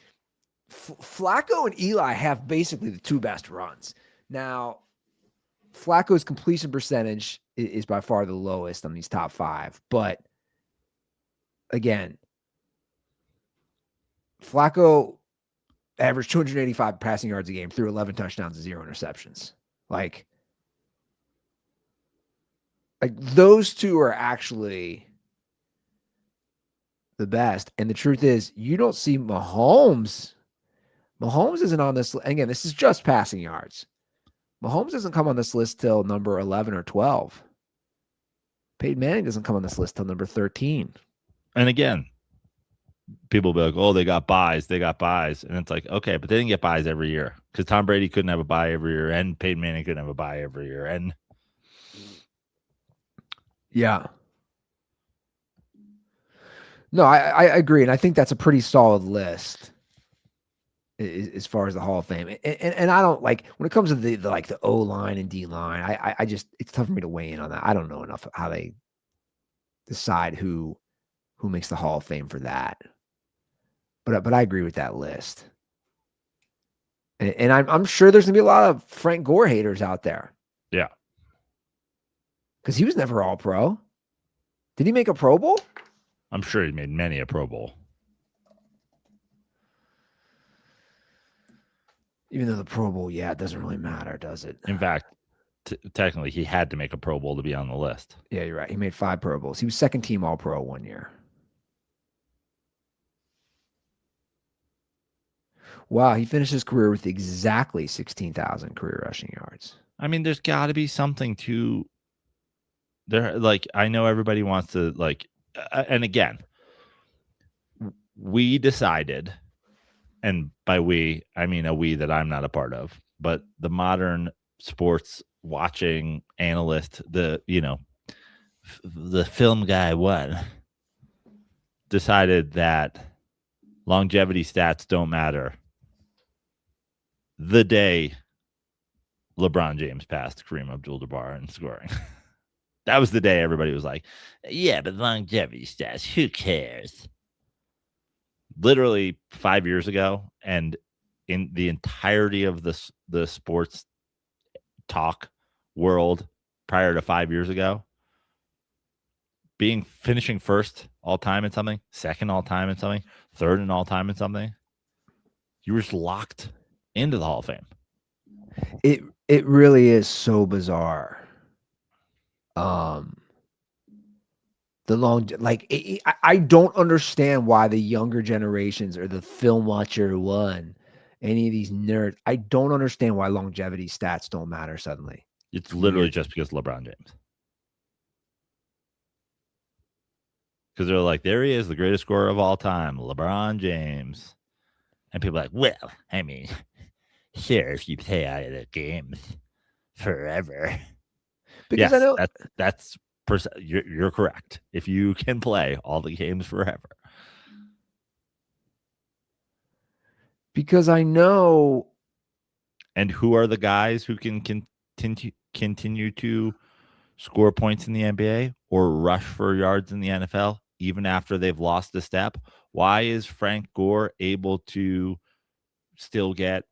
Flacco and Eli have basically the 2 best runs. Now, Flacco's completion percentage is by far the lowest on these top 5. But again, Flacco averaged 285 passing yards a game, threw 11 touchdowns and 0 interceptions. Like those 2 are actually the best. And the truth is, you don't see Mahomes. Mahomes isn't on this. Again, this is just passing yards. Mahomes doesn't come on this list till number 11 or 12. Peyton Manning doesn't come on this list till number 13. And again, people will be like, oh, they got buys. And it's like, okay, but they didn't get buys every year because Tom Brady couldn't have a buy every year and Peyton Manning couldn't have a buy every year. And yeah. No, I agree. And I think that's a pretty solid list as far as the Hall of Fame. And I don't like when it comes to the O line and D line, I just, it's tough for me to weigh in on that. I don't know enough how they decide who makes the Hall of Fame for that. But I agree with that list. And I'm sure there's gonna be a lot of Frank Gore haters out there. Yeah. Because he was never all pro. Did he make a Pro Bowl? I'm sure he made many a Pro Bowl. Even though the Pro Bowl, yeah, it doesn't really matter, does it? In fact, technically he had to make a Pro Bowl to be on the list. Yeah, you're right. He made 5 Pro Bowls. He was second team All-Pro one year. Wow, he finished his career with exactly 16,000 career rushing yards. I mean, there's got to be something to there. Like, I know everybody wants to like, and again, we decided, and by we, I mean a we that I'm not a part of, but the modern sports watching analyst, the film guy, decided that longevity stats don't matter the day LeBron James passed Kareem Abdul-Jabbar in scoring. That was the day everybody was like, yeah, but longevity stats, who cares? Literally 5 years ago, and in the entirety of the sports talk world prior to 5 years ago, finishing first all time in something, second all time in something, third in all time in something, you were just locked into the Hall of Fame. It really is so bizarre. I don't understand why the younger generations or the film watcher any of these nerds, I don't understand why longevity stats don't matter suddenly. It's literally just because LeBron James. Because they're like, there he is, the greatest scorer of all time, LeBron James. And people are like, well, I mean, sure, if you play out of the games forever. Because yes, I know that's you're correct. If you can play all the games forever. Because I know. And who are the guys who can continue to score points in the NBA or rush for yards in the NFL even after they've lost a step? Why is Frank Gore able to still get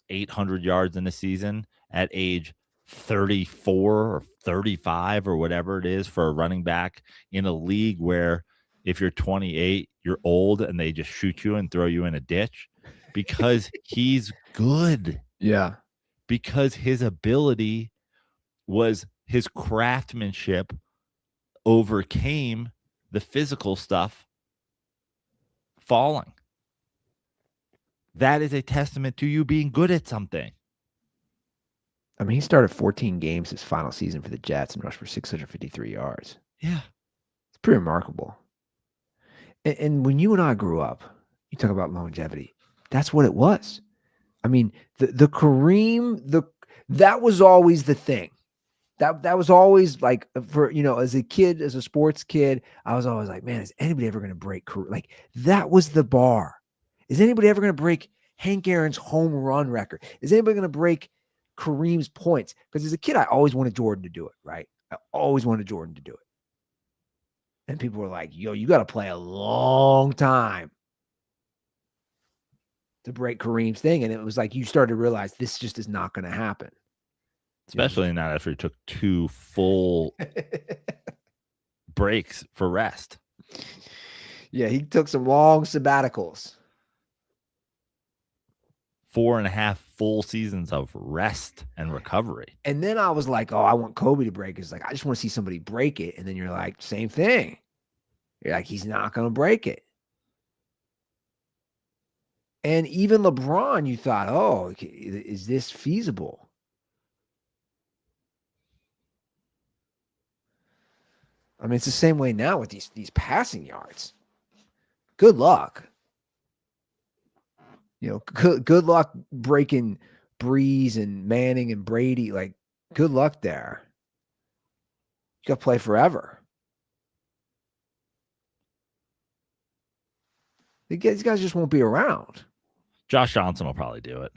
800 yards in a season at age 34 or 35 or whatever it is for a running back in a league where if you're 28, you're old and they just shoot you and throw you in a ditch? Because he's good. Yeah. Because his ability was his craftsmanship overcame the physical stuff falling. That is a testament to you being good at something. I mean, he started 14 games his final season for the Jets and rushed for 653 yards. Yeah. It's pretty remarkable. And when you and I grew up, you talk about longevity. That's what it was. I mean, the Kareem, that was always the thing. That was always like, for, as a kid, as a sports kid, I was always like, man, is anybody ever going to break Kareem? Like, that was the bar. Is anybody ever going to break Hank Aaron's home run record? Is anybody going to break Kareem's points? Because as a kid, I always wanted Jordan to do it, right? I always wanted Jordan to do it. And people were like, yo, you got to play a long time to break Kareem's thing. And it was like, you started to realize this just is not going to happen. Especially not after he took 2 full breaks for rest. Yeah, he took some long sabbaticals. 4.5 full seasons of rest and recovery. And then I was like, oh, I want Kobe to break it. It's like, I just want to see somebody break it. And then you're like, same thing. You're like, he's not going to break it. And even LeBron, you thought, oh, is this feasible? I mean, it's the same way now with these passing yards. Good luck. Good luck breaking Breeze and Manning and Brady. Like, good luck there. You got to play forever. These guys just won't be around. Josh Johnson will probably do it.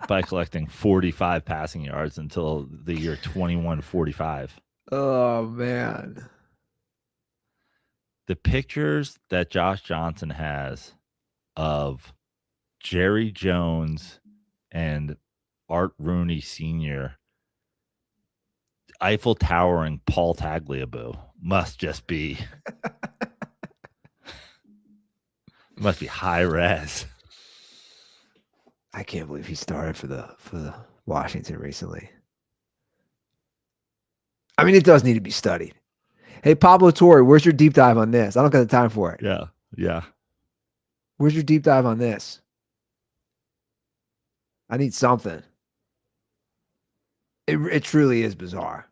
By collecting 45 passing yards until the year 2145. Oh, man. The pictures that Josh Johnson has of Jerry Jones and Art Rooney Sr. Eiffel Towering Paul Tagliabue must just be must be high res. I can't believe he started for the Washington recently. I mean, it does need to be studied. Hey, Pablo Torre, where's your deep dive on this? I don't got the time for it. Yeah. Yeah. Where's your deep dive on this? I need something. It truly is bizarre.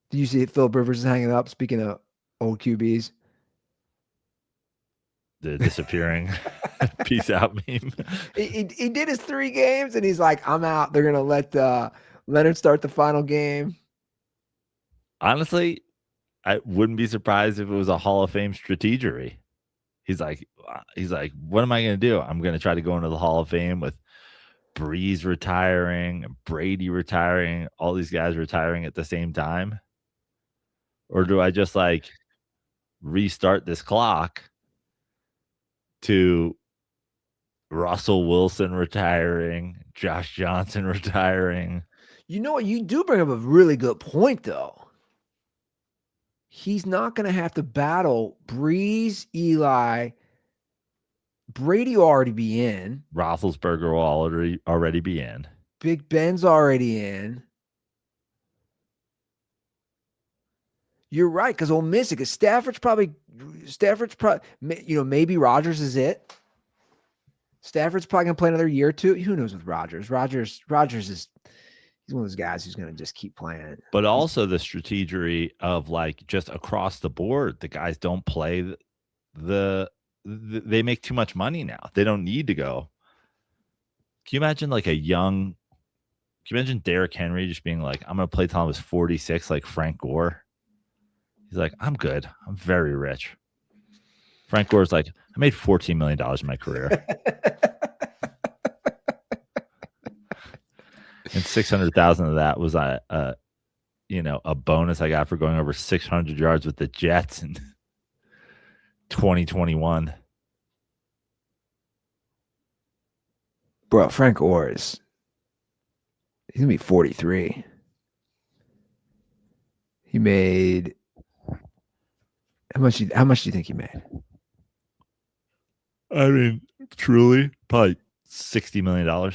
Do you see Philip Rivers is hanging up? Speaking of old QBs, The disappearing peace out meme. he did his 3 games and he's like, I'm out. They're gonna let Leonard start the final game. Honestly, I wouldn't be surprised if it was a Hall of Fame strategery. He's like, what am I going to do? I'm going to try to go into the Hall of Fame with Breeze retiring, Brady retiring, all these guys retiring at the same time? Or do I just like restart this clock to Russell Wilson retiring, Josh Johnson retiring? You know what? You do bring up a really good point, though. He's not going to have to battle Breeze, Eli. Brady will already be in. Roethlisberger will already be in. Big Ben's already in. You're right, because Ole Miss, because Stafford's probably, maybe Rodgers is it. Stafford's probably going to play another year or two. Who knows with Rodgers? Rodgers is, he's one of those guys who's going to just keep playing. But also the strategery of like just across the board, the guys don't play they make too much money now. They don't need to go. Can you imagine can you imagine Derrick Henry just being like, I'm going to play till I was 46, like Frank Gore? He's like, I'm good. I'm very rich. Frank Gore's like, I made $14 million in my career. And 600,000 of that was a bonus I got for going over 600 yards with the Jets in 2021. Bro, Frank Gore he's gonna be 43. He made how much do you think he made? I mean, truly, probably $60 million.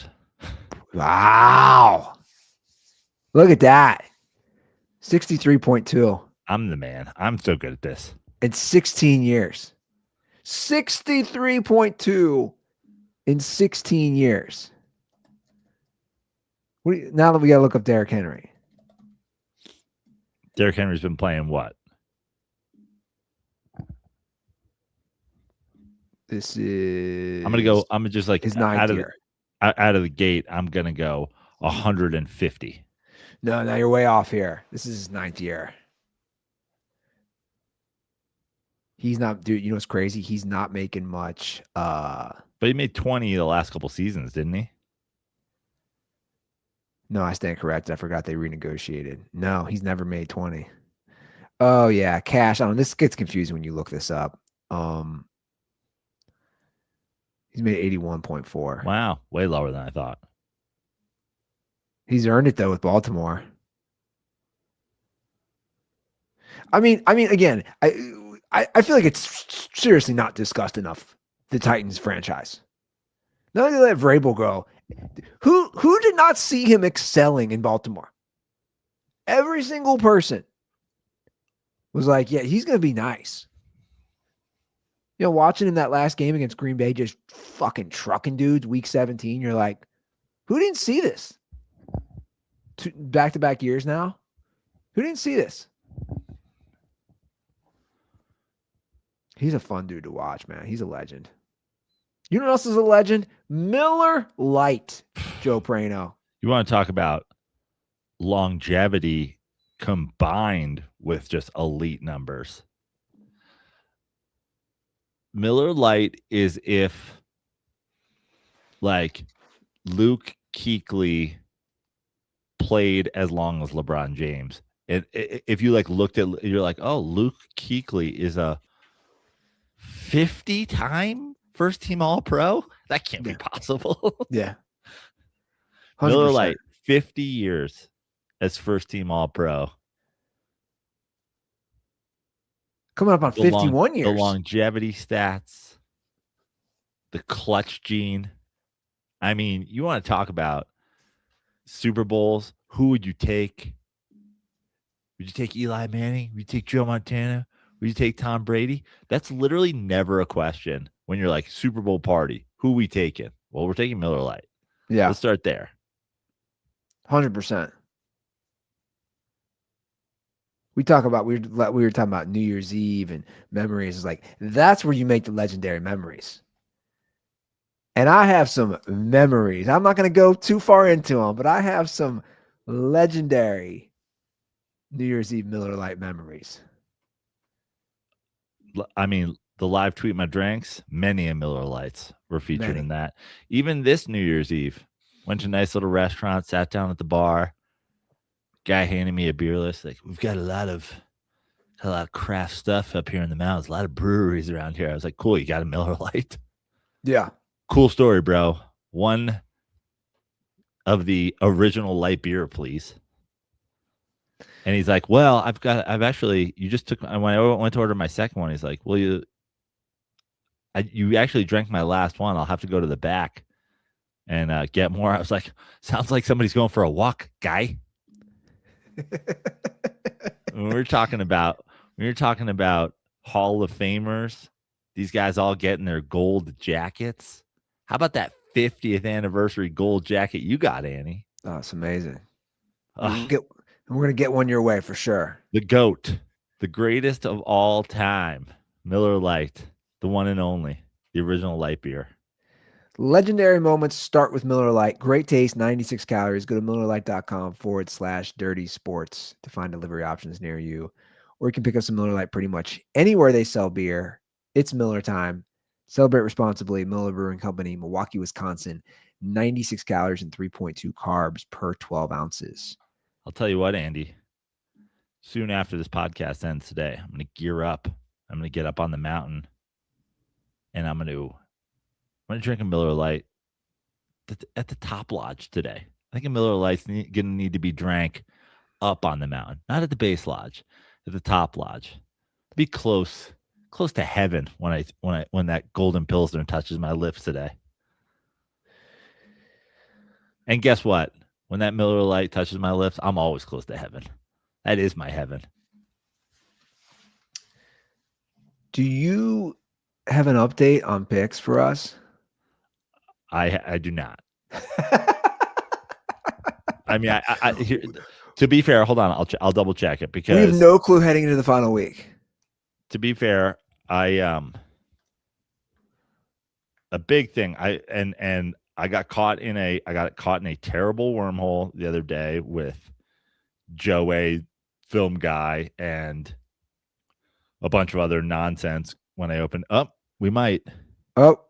Wow. Look at that. 63.2. I'm the man. I'm so good at this. In 16 years. 63.2 in 16 years. Now that we got to look up Derrick Henry. Derrick Henry's been playing what? This is. I'm gonna just like his ninth year. Out of the gate, I'm gonna go 150. No, you're way off here. This is his 9th year. He's not, dude. You know what's crazy? He's not making much. But he made 20 the last couple seasons, didn't he? No, I stand correct. I forgot they renegotiated. No, he's never made 20. Oh yeah, cash. I don't know. This gets confusing when you look this up. He's made 81.4. Wow, way lower than I thought. He's earned it though with Baltimore. I mean, again, I feel like it's seriously not discussed enough. The Titans franchise. Not only let Vrabel go, who did not see him excelling in Baltimore? Every single person was like, yeah, he's going to be nice. Watching him that last game against Green Bay, just fucking trucking dudes, week 17, you're like, who didn't see this? Back-to-back years now? Who didn't see this? He's a fun dude to watch, man. He's a legend. You know what else is a legend? Miller Lite, Joe Prano. You want to talk about longevity combined with just elite numbers. Miller Lite is if like Luke Kuechly played as long as LeBron James. And if you like looked at, you're like, oh, Luke Kuechly is a 50-time first team All-Pro? That can't be possible. Yeah. 100%. Miller Lite, 50 years as first team All-Pro. Coming up on 51 years. The longevity stats, the clutch gene. I mean, you want to talk about Super Bowls, who would you take? Would you take Eli Manning? Would you take Joe Montana? Would you take Tom Brady? That's literally never a question when you're like Super Bowl party. Who we taking? Well, we're taking Miller Lite. Yeah, Let's start there. 100%. We talk about we were talking about New Year's Eve and memories. It's like that's where you make the legendary memories. And I have some memories. I'm not going to go too far into them, but I have some legendary New Year's Eve Miller Lite memories. I mean, the live tweet my drinks, many a Miller Lights were featured Many. in that. Even this New Year's Eve, went to a nice little restaurant, sat down at the bar. Guy handed me a beer list. Like, we've got a lot of craft stuff up here in the mountains, a lot of breweries around here. I was like, cool, you got a Miller Lite? Yeah. Cool story, bro. One of the original light beer, please. And he's like, well, you just took, when I went to order my second one, he's like, well, you actually drank my last one. I'll have to go to the back and get more. I was like, sounds like somebody's going for a walk, guy. When we were talking about Hall of Famers, these guys all getting their gold jackets. How about that 50th anniversary gold jacket you got, Annie? Oh, it's amazing. Ugh, We're going to get one your way for sure. the GOAT, the greatest of all time, Miller Lite, the one and only, the original light beer. Legendary moments start with Miller Lite. Great taste, 96 calories. Go to MillerLite.com/dirty sports to find delivery options near you. Or you can pick up some Miller Lite pretty much anywhere they sell beer. It's Miller time. Celebrate responsibly. Miller Brewing Company, Milwaukee, Wisconsin. 96 calories and 3.2 carbs per 12 ounces. I'll tell you what, Andy. Soon after this podcast ends today, I'm going to gear up. I'm going to get up on the mountain, and I'm going to drink a Miller Lite at the top lodge today. I think a Miller Lite's going to need to be drank up on the mountain, not at the base lodge, at the top lodge. Be close to heaven when that golden pilsner touches my lips today. And guess what? When that Miller Lite touches my lips, I'm always close to heaven. That is my heaven. Do you have an update on picks for us? I do not. I mean, here, to be fair, hold on. I'll double check it because we have no clue heading into the final week. To be fair, a big thing. I got caught in a terrible wormhole the other day with Joe A, film guy, and a bunch of other nonsense. When I opened up, we might. Oh,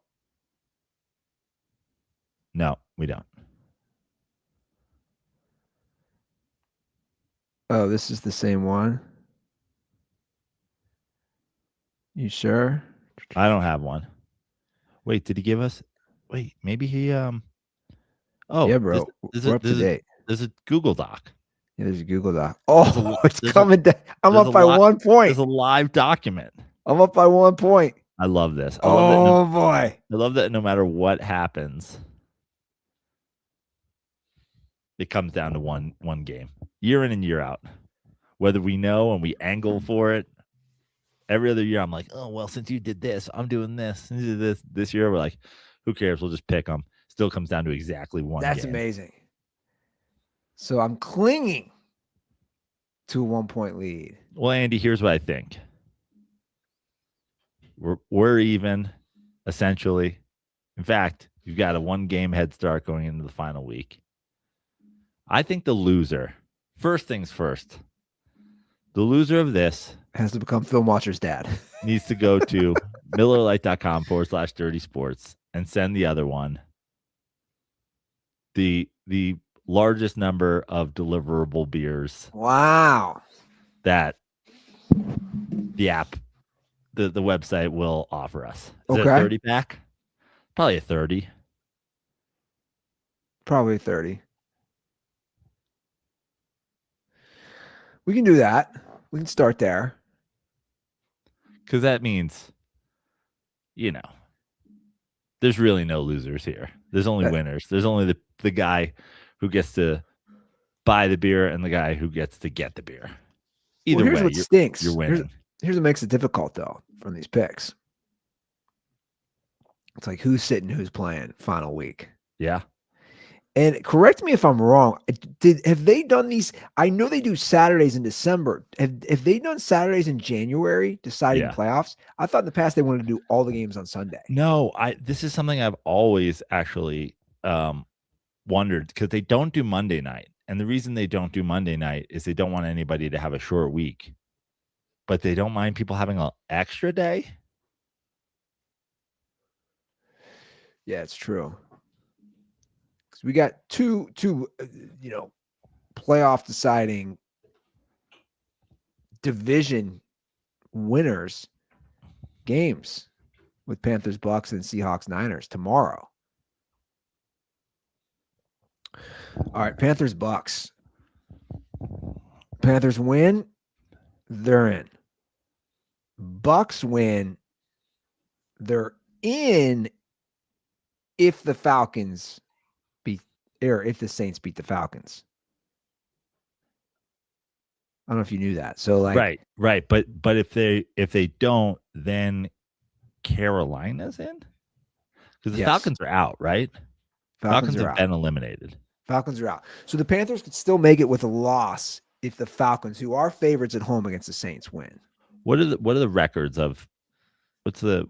no, we don't. Oh, this is the same one. You sure? I don't have one. Wait, did he give us? Wait, maybe he. Oh, yeah, bro. We're up to date. There's a Google Doc. Yeah, there's a Google Doc. Oh, it's there's coming down. I'm up by 1 point. There's a live document. I'm up by 1 point. I love this. Boy. I love that no matter what happens, it comes down to one game, year in and year out. Whether we know and we angle for it, every other year I'm like, oh well, since you did this, I'm doing this. Since you did this. This year we're like, who cares? We'll just pick them. Still comes down to exactly one. That's game. amazing. So I'm clinging to a 1 point lead. Well, Andy, here's what I think. We're even, essentially. In fact, you've got a 1 game head start going into the final week. I think the loser, first things first, the loser of this has to become Film Watcher's dad. Needs to go to MillerLite.com/dirty sports and send the other one the largest number of deliverable beers. Wow. That the app, the website will offer us. Is it a 30 pack? Probably a 30. Probably 30. We can do that. We can start there. Because that means, there's really no losers here. There's only winners. There's only the guy who gets to buy the beer and the guy who gets to get the beer. Either here's way, what stinks. you're winning. Here's what makes it difficult, though, from these picks. It's like who's sitting, who's playing final week. Yeah. And correct me if I'm wrong. Have they done these? I know they do Saturdays in December. Have they done Saturdays in January deciding playoffs? I thought in the past they wanted to do all the games on Sunday. No, this is something I've always actually wondered, because they don't do Monday night. And the reason they don't do Monday night is they don't want anybody to have a short week. But they don't mind people having an extra day. Yeah, it's true. Because we got two playoff deciding division winners games with Panthers, Bucks, and Seahawks, Niners tomorrow. All right, Panthers, Bucks. Panthers win, they're in. Bucks win, they're in if the Falcons if the Saints beat the Falcons. I don't know if you knew that. So like right. But if they don't, then Carolina's in? Because the Falcons are out, right? Falcons have been eliminated. Falcons are out. So the Panthers could still make it with a loss if the Falcons, who are favorites at home against the Saints, win. What are the records of it's a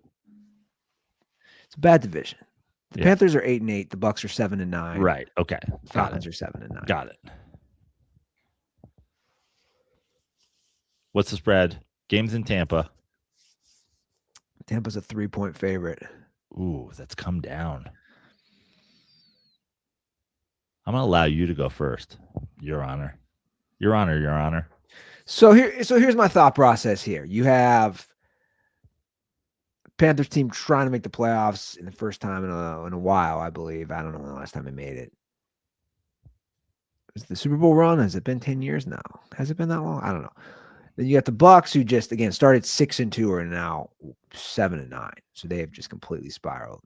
bad division. The Panthers are 8-8. The Bucks are 7-9. Right. Okay. Falcons are 7-9. Got it. What's the spread? Games in Tampa. Tampa's a 3-point favorite. Ooh, that's come down. I'm gonna allow you to go first, Your Honor. Your Honor, Your Honor. So here's my thought process here. You have Panthers team trying to make the playoffs in the first time in a while, I believe. I don't know when the last time they made it. Is the Super Bowl run? Has it been 10 years now? Has it been that long? I don't know. Then you got the Bucks, who just again started 6-2 or now 7-9. So they have just completely spiraled.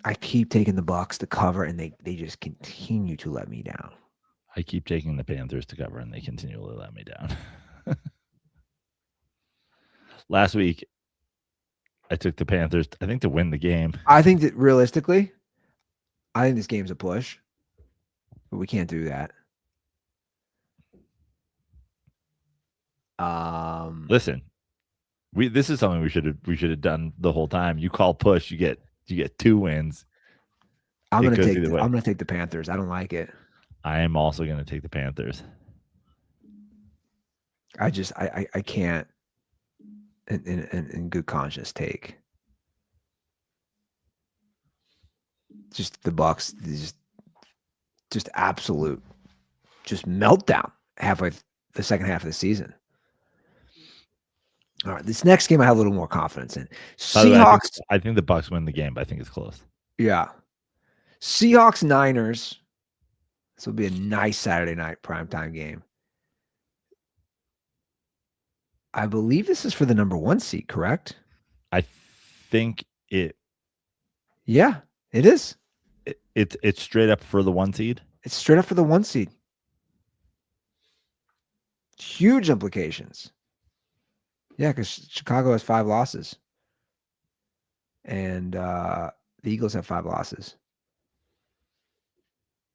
I keep taking the Bucks to cover, and they just continue to let me down. I keep taking the Panthers to cover, and they continually let me down. Last week, I took the Panthers, I think, to win the game. I think that realistically, I think this game's a push, but we can't do that. Listen, this is something we should have done the whole time. You call push, you get 2 wins. I'm gonna take the Panthers. I don't like it. I am also gonna take the Panthers. I can't in good conscience take. Just the Bucks, just absolute, just meltdown halfway the second half of the season. All right, this next game I have a little more confidence in. Seahawks. I think the Bucks win the game, but I think it's close. Yeah. Seahawks, Niners. This will be a nice Saturday night primetime game. I believe this is for the number 1 seed, correct? I think it. Yeah, it is. It's straight up for the 1 seed. It's straight up for the 1 seed. Huge implications. Yeah, because Chicago has 5 losses. And the Eagles have 5 losses.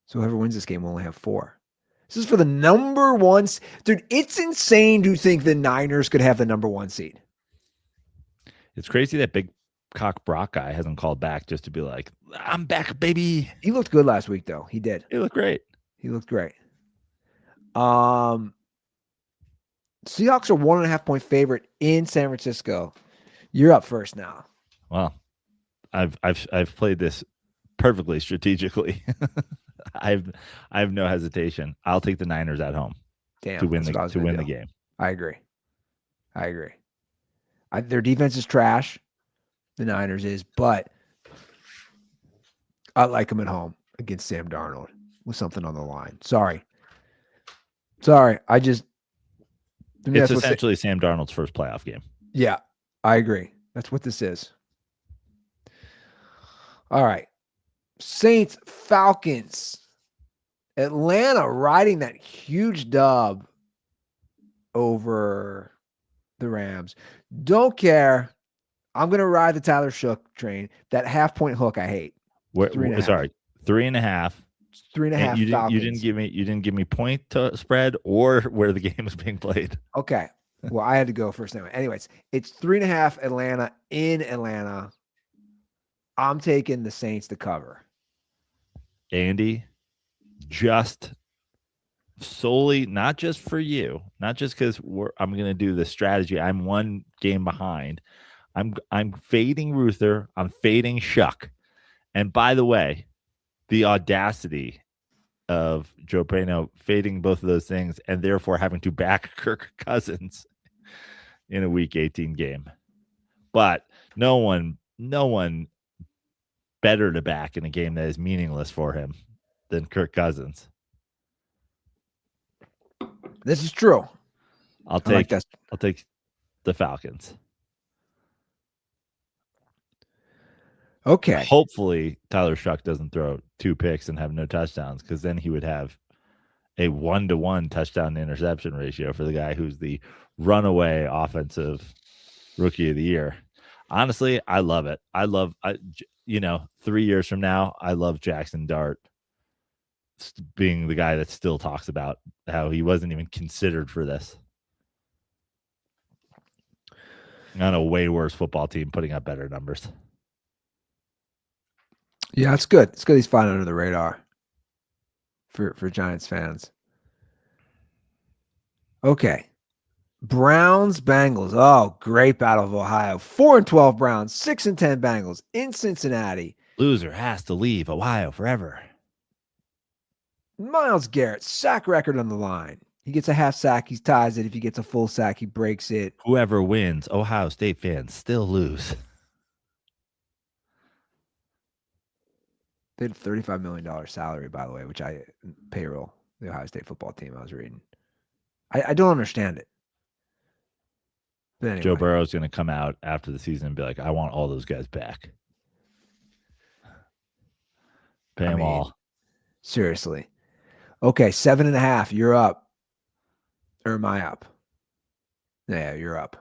So whoever wins this game will only have 4. This is for the number 1. Dude, it's insane to think the Niners could have the number 1 seed. It's crazy that big cock Brock guy hasn't called back just to be like, I'm back, baby. He looked good last week, though. He did. He looked great. Seahawks are 1.5-point favorite in San Francisco. You're up first now. Well, I've played this perfectly strategically. I have no hesitation. I'll take the Niners at home to win the game. I agree. Their defense is trash. The Niners is, but I like them at home against Sam Darnold with something on the line. Sorry. It's essentially Sam Darnold's first playoff game. Yeah, I agree. That's what this is. All right. Saints, Falcons. Atlanta riding that huge dub over the Rams. Don't care. I'm going to ride the Tyler Shook train. That half-point hook I hate. Where, 3.5. sorry, 3.5. 3.5 And you Falcons. didn't give me point to spread or where the game is being played. Okay. Well, I had to go first anyway. Anyways, it's 3.5 Atlanta in Atlanta. I'm taking the Saints to cover. Andy, just solely, not just for you, not just because I'm going to do the strategy. I'm one game behind. I'm fading Ruther. I'm fading Shuck. And by the way, the audacity of Joe Prano fading both of those things and therefore having to back Kirk Cousins in a Week 18 game. But no one better to back in a game that is meaningless for him than Kirk Cousins. This is true. I'll take the Falcons. Okay. Hopefully Tyler Shuck doesn't throw 2 picks and have no touchdowns, because then he would have a 1-to-1 touchdown to interception ratio for the guy who's the runaway offensive rookie of the year. Honestly, I love it. 3 years from now, I love Jackson Dart being the guy that still talks about how he wasn't even considered for this. On a way worse football team putting up better numbers. Yeah, it's good. It's good he's flying under the radar for Giants fans. Okay. Browns, Bengals. Oh, great Battle of Ohio. 4-12 Browns, 6-10 Bengals in Cincinnati. Loser has to leave Ohio forever. Myles Garrett, sack record on the line. He gets a half sack, he ties it. If he gets a full sack, he breaks it. Whoever wins, Ohio State fans still lose. They had a $35 million salary, by the way, which I payroll, the Ohio State football team I was reading. I don't understand it. But anyway. Joe Burrow's going to come out after the season and be like, I want all those guys back. Pay them all. Seriously. Okay, 7.5. You're up. Or am I up? Yeah, you're up.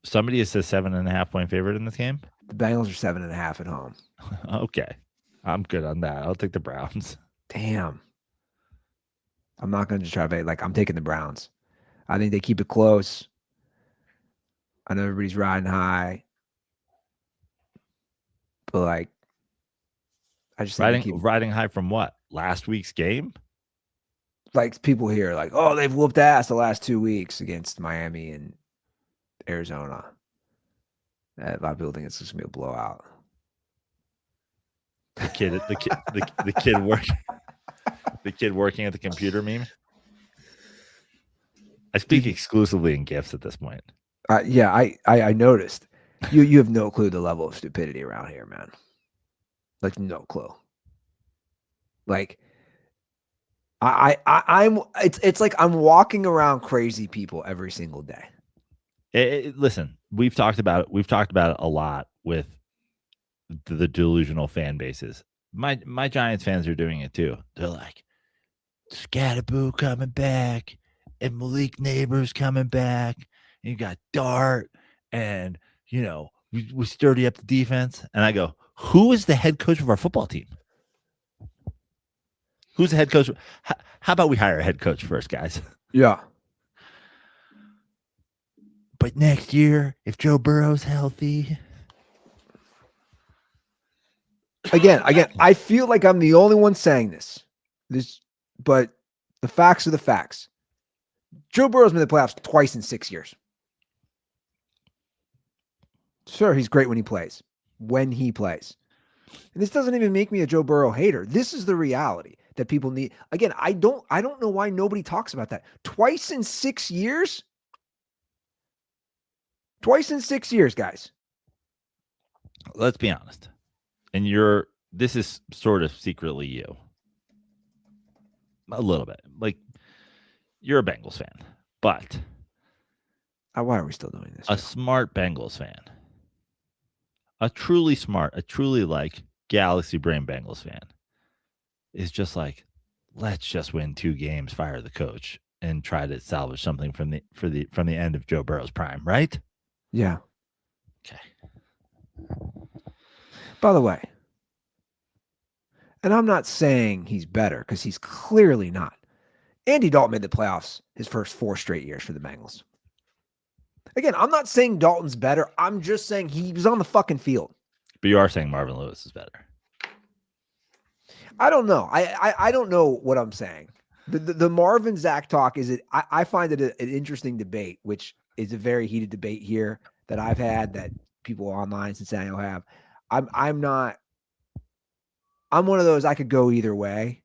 Somebody is a 7.5 point favorite in this game? The Bengals are 7.5 at home. Okay. I'm good on that. I'll take the Browns. Damn. I'm not going to try to I'm taking the Browns. I think they keep it close. I know everybody's riding high. But I just riding high from what? Last week's game? People here oh, they've whooped ass the last 2 weeks against Miami and Arizona. A lot of people think it's just gonna be a blowout. The kid working at the computer meme. I speak exclusively in GIFs at this point. Yeah, I noticed. You have no clue the level of stupidity around here, man. No clue. It's like I'm walking around crazy people every single day. Listen, we've talked about it. We've talked about it a lot with the delusional fan bases. My Giants fans are doing it too. They're like, Scatterboo coming back, and Malik Neighbors coming back. And you got Dart, and we sturdy up the defense. And I go, who is the head coach of our football team? Who's the head coach? How about we hire a head coach first, guys? Yeah. But next year, if Joe Burrow's healthy. Again, I feel like I'm the only one saying this. But the facts are the facts. Joe Burrow's been in the playoffs twice in 6 years. Sure, he's great when he plays. And this doesn't even make me a Joe Burrow hater. This is the reality that people need. Again, I don't know why nobody talks about that. Twice in 6 years? Twice in 6 years, guys. Let's be honest. And this is sort of secretly you. A little bit. You're a Bengals fan. But why are we still doing this? A smart Bengals fan a truly smart, a truly like galaxy brain Bengals fan is just like, let's just win 2 games, fire the coach, and try to salvage something from the end of Joe Burrow's prime, right? Yeah. Okay. By the way, and I'm not saying he's better because he's clearly not. Andy Dalton made the playoffs his first 4 straight years for the Bengals. Again, I'm not saying Dalton's better. I'm just saying he was on the fucking field. But you are saying Marvin Lewis is better. I don't know. I don't know what I'm saying. The Marvin Zach talk is it. I find it an interesting debate, which is a very heated debate here that I've had that people online in Cincinnati have. I'm not. I'm one of those. I could go either way.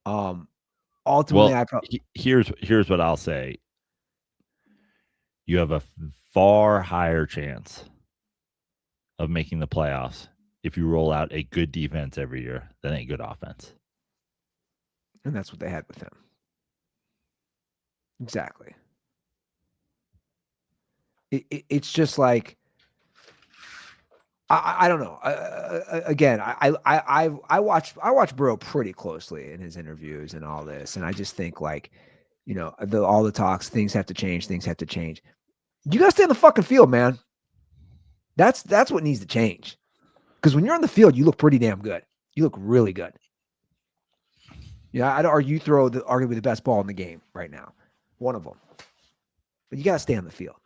Ultimately, Well, here's what I'll say. You have a far higher chance of making the playoffs if you roll out a good defense every year than a good offense. And that's what they had with him. Exactly. It's just like I don't know. Again, I watch Burrow pretty closely in his interviews and all this, and I just think like, you know, all the talks, things have to change. Things have to change. You gotta stay on the fucking field, man. That's what needs to change. Because when you're on the field, you look pretty damn good. You look really good. Yeah, I'd argue you throw arguably the best ball in the game right now. One of them. But you got to stay on the field.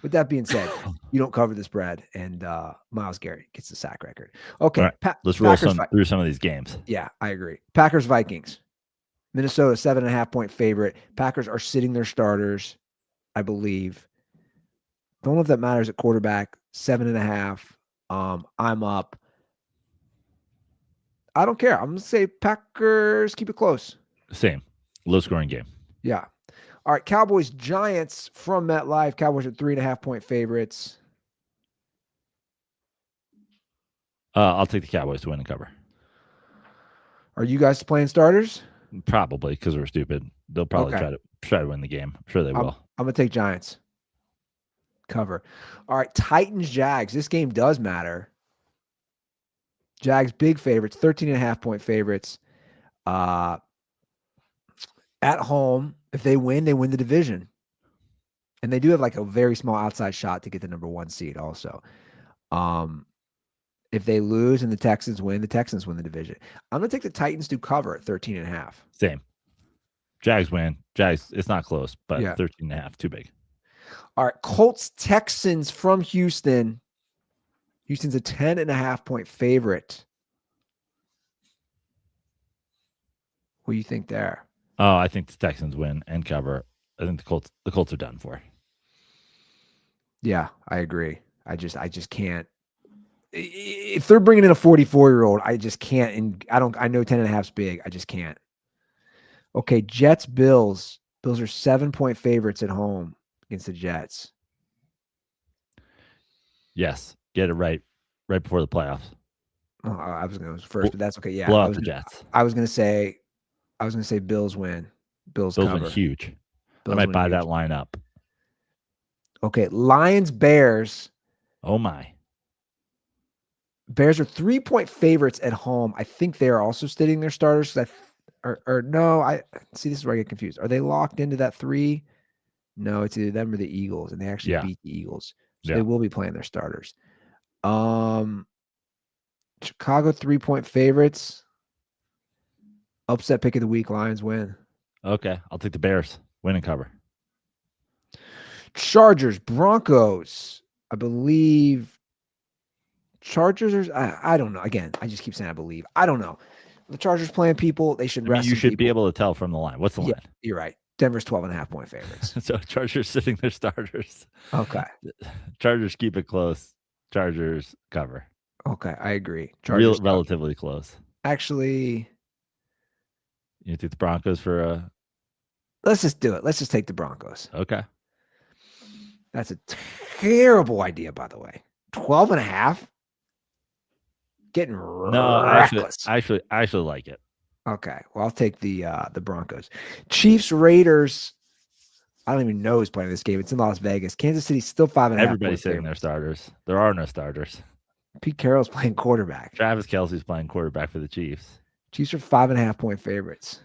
With that being said, you don't cover the spread, and Myles Garrett gets the sack record. Okay. Right, let's roll through some of these games. Yeah, I agree. Packers, Vikings. Minnesota, 7.5-point favorite. Packers are sitting their starters, I believe. Don't know if that matters at quarterback. 7.5. I'm up. I don't care. I'm going to say Packers keep it close. Same. Low-scoring game. Yeah. All right. Cowboys, Giants from MetLife. Cowboys are 3.5-point favorites. I'll take the Cowboys to win and cover. Are you guys playing starters? Probably, because we're stupid. They'll probably try to win the game. I'm sure they will. I'm going to take Giants. Cover. All right. Titans, Jags. This game does matter. Jags, big favorites, 13.5-point favorites. At home, if they win the division. And they do have like a very small outside shot to get the number 1 seed also. If they lose and the Texans win the division. I'm going to take the Titans to cover at 13.5. Same. Jags win. Jags, it's not close, but yeah. 13.5, too big. All right, Colts, Texans from Houston. Houston's a 10.5-point favorite. What do you think there? Oh, I think the Texans win and cover. I think the Colts are done for. Yeah, I agree. I just can't. If they're bringing in a 44-year-old, I just can't. And I know 10.5 is big. I just can't. Okay, Jets, Bills. Bills are 7-point favorites at home against the Jets. Yes, get it right before the playoffs. Oh, I was going to go first, but that's okay. Yeah, blow out the Jets. I was going to say Bills win. Bills cover. Win huge. Bills I might buy that line up. Okay, Lions, Bears. Oh my. Bears are 3-point favorites at home. I think they are also sitting their starters. Or no, I see. This is where I get confused. Are they locked into that 3? No, it's either them or the Eagles, and they actually beat the Eagles, so they will be playing their starters. Chicago 3-point favorites. Upset pick of the week. Lions win. Okay, I'll take the Bears. Win and cover. Chargers, Broncos. I believe Chargers are. I don't know. Again, I just keep saying I believe. I don't know. The Chargers playing people. They should rest. You should be able to tell from the line. What's the line? You're right. Denver's 12.5-point favorites. So Chargers sitting their starters. Okay. Chargers keep it close. Chargers cover. Okay, I agree. Chargers relatively close. Actually, you take the Broncos for a. Let's just do it. Let's just take the Broncos. Okay. That's a terrible idea, by the way. 12.5. Getting reckless. I actually like it. Okay. Well, I'll take the Broncos. Chiefs, Raiders. I don't even know who's playing this game. It's in Las Vegas. Kansas City's still 5.5. Everybody's sitting their starters. There are no starters. Pete Carroll's playing quarterback. Travis Kelce's playing quarterback for the Chiefs. Chiefs are 5.5-point favorites.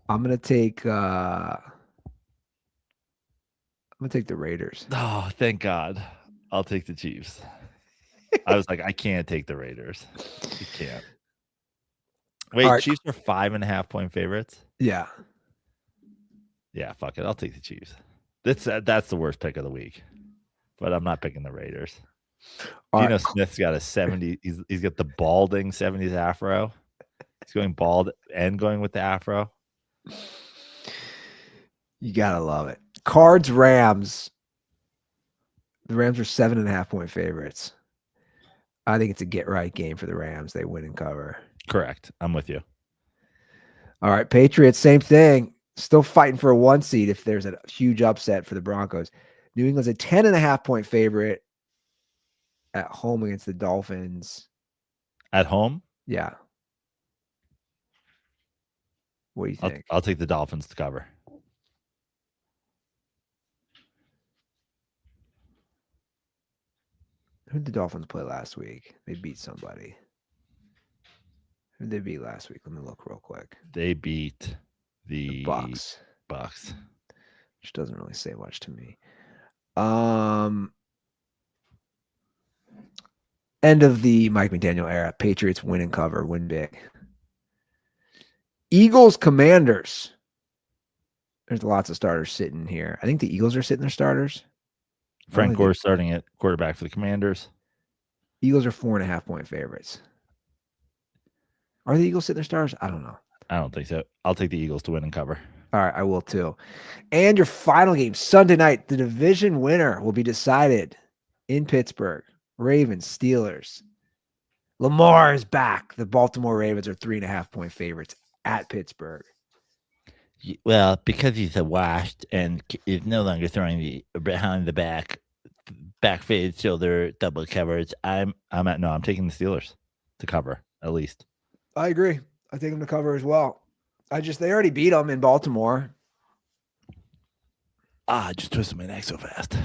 I'm gonna take the Raiders. Oh, thank God. I'll take the Chiefs. I was like, I can't take the Raiders. You can't. Wait, right. Chiefs are 5.5-point favorites? Yeah. Yeah, fuck it. I'll take the Chiefs. That's the worst pick of the week. But I'm not picking the Raiders. Geno Smith's got a 70. He's got the balding 70s afro. He's going bald and going with the afro. You gotta love it. Cards, Rams. The Rams are 7.5-point favorites. I think it's a get right game for the Rams. They win and cover. Correct. I'm with you. All right, Patriots, same thing. Still fighting for a 1 seed if there's a huge upset for the Broncos. New England's a 10.5-point favorite at home against the Dolphins. At home? Yeah. What do you think? I'll take the Dolphins to cover. Who did the Dolphins play last week? They beat somebody. Who did they beat last week? Let me look real quick. They beat the Bucks. Which doesn't really say much to me. End of the Mike McDaniel era. Patriots win and cover, win big. Eagles, Commanders. There's lots of starters sitting here. I think the Eagles are sitting their starters. Frank Gore starting at quarterback for the Commanders. Eagles are 4.5-point favorites. Are the Eagles sitting their starters? I don't know. I don't think so. I'll take the Eagles to win and cover. All right, I will too. And your final game, Sunday night, the division winner will be decided in Pittsburgh. Ravens, Steelers. Lamar is back. The Baltimore Ravens are 3.5-point favorites at Pittsburgh. Well, because he's washed and is no longer throwing the behind the back fade shoulder double coverage, I'm taking the Steelers to cover at least. I agree. I take them to cover as well. They already beat them in Baltimore. I just twisted my neck so fast.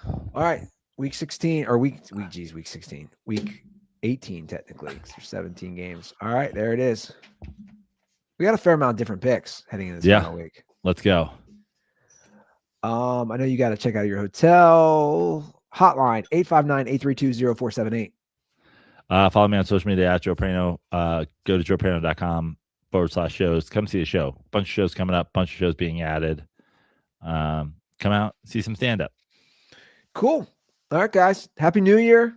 All right. Week 16 or week 16. Week 18 technically. There's 17 games. All right, there it is. We got a fair amount of different picks heading into this final week. Let's go. I know you got to check out your hotel hotline 859-832-0478. Follow me on social media at Joe Prano. Go to joeprano.com/shows. Come see the show. Bunch of shows coming up. Bunch of shows being added. Come out, see some stand-up. Cool. All right, guys. Happy New Year.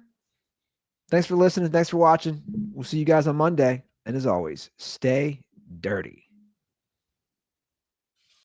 Thanks for listening. Thanks for watching. We'll see you guys on Monday. And as always, stay dirty.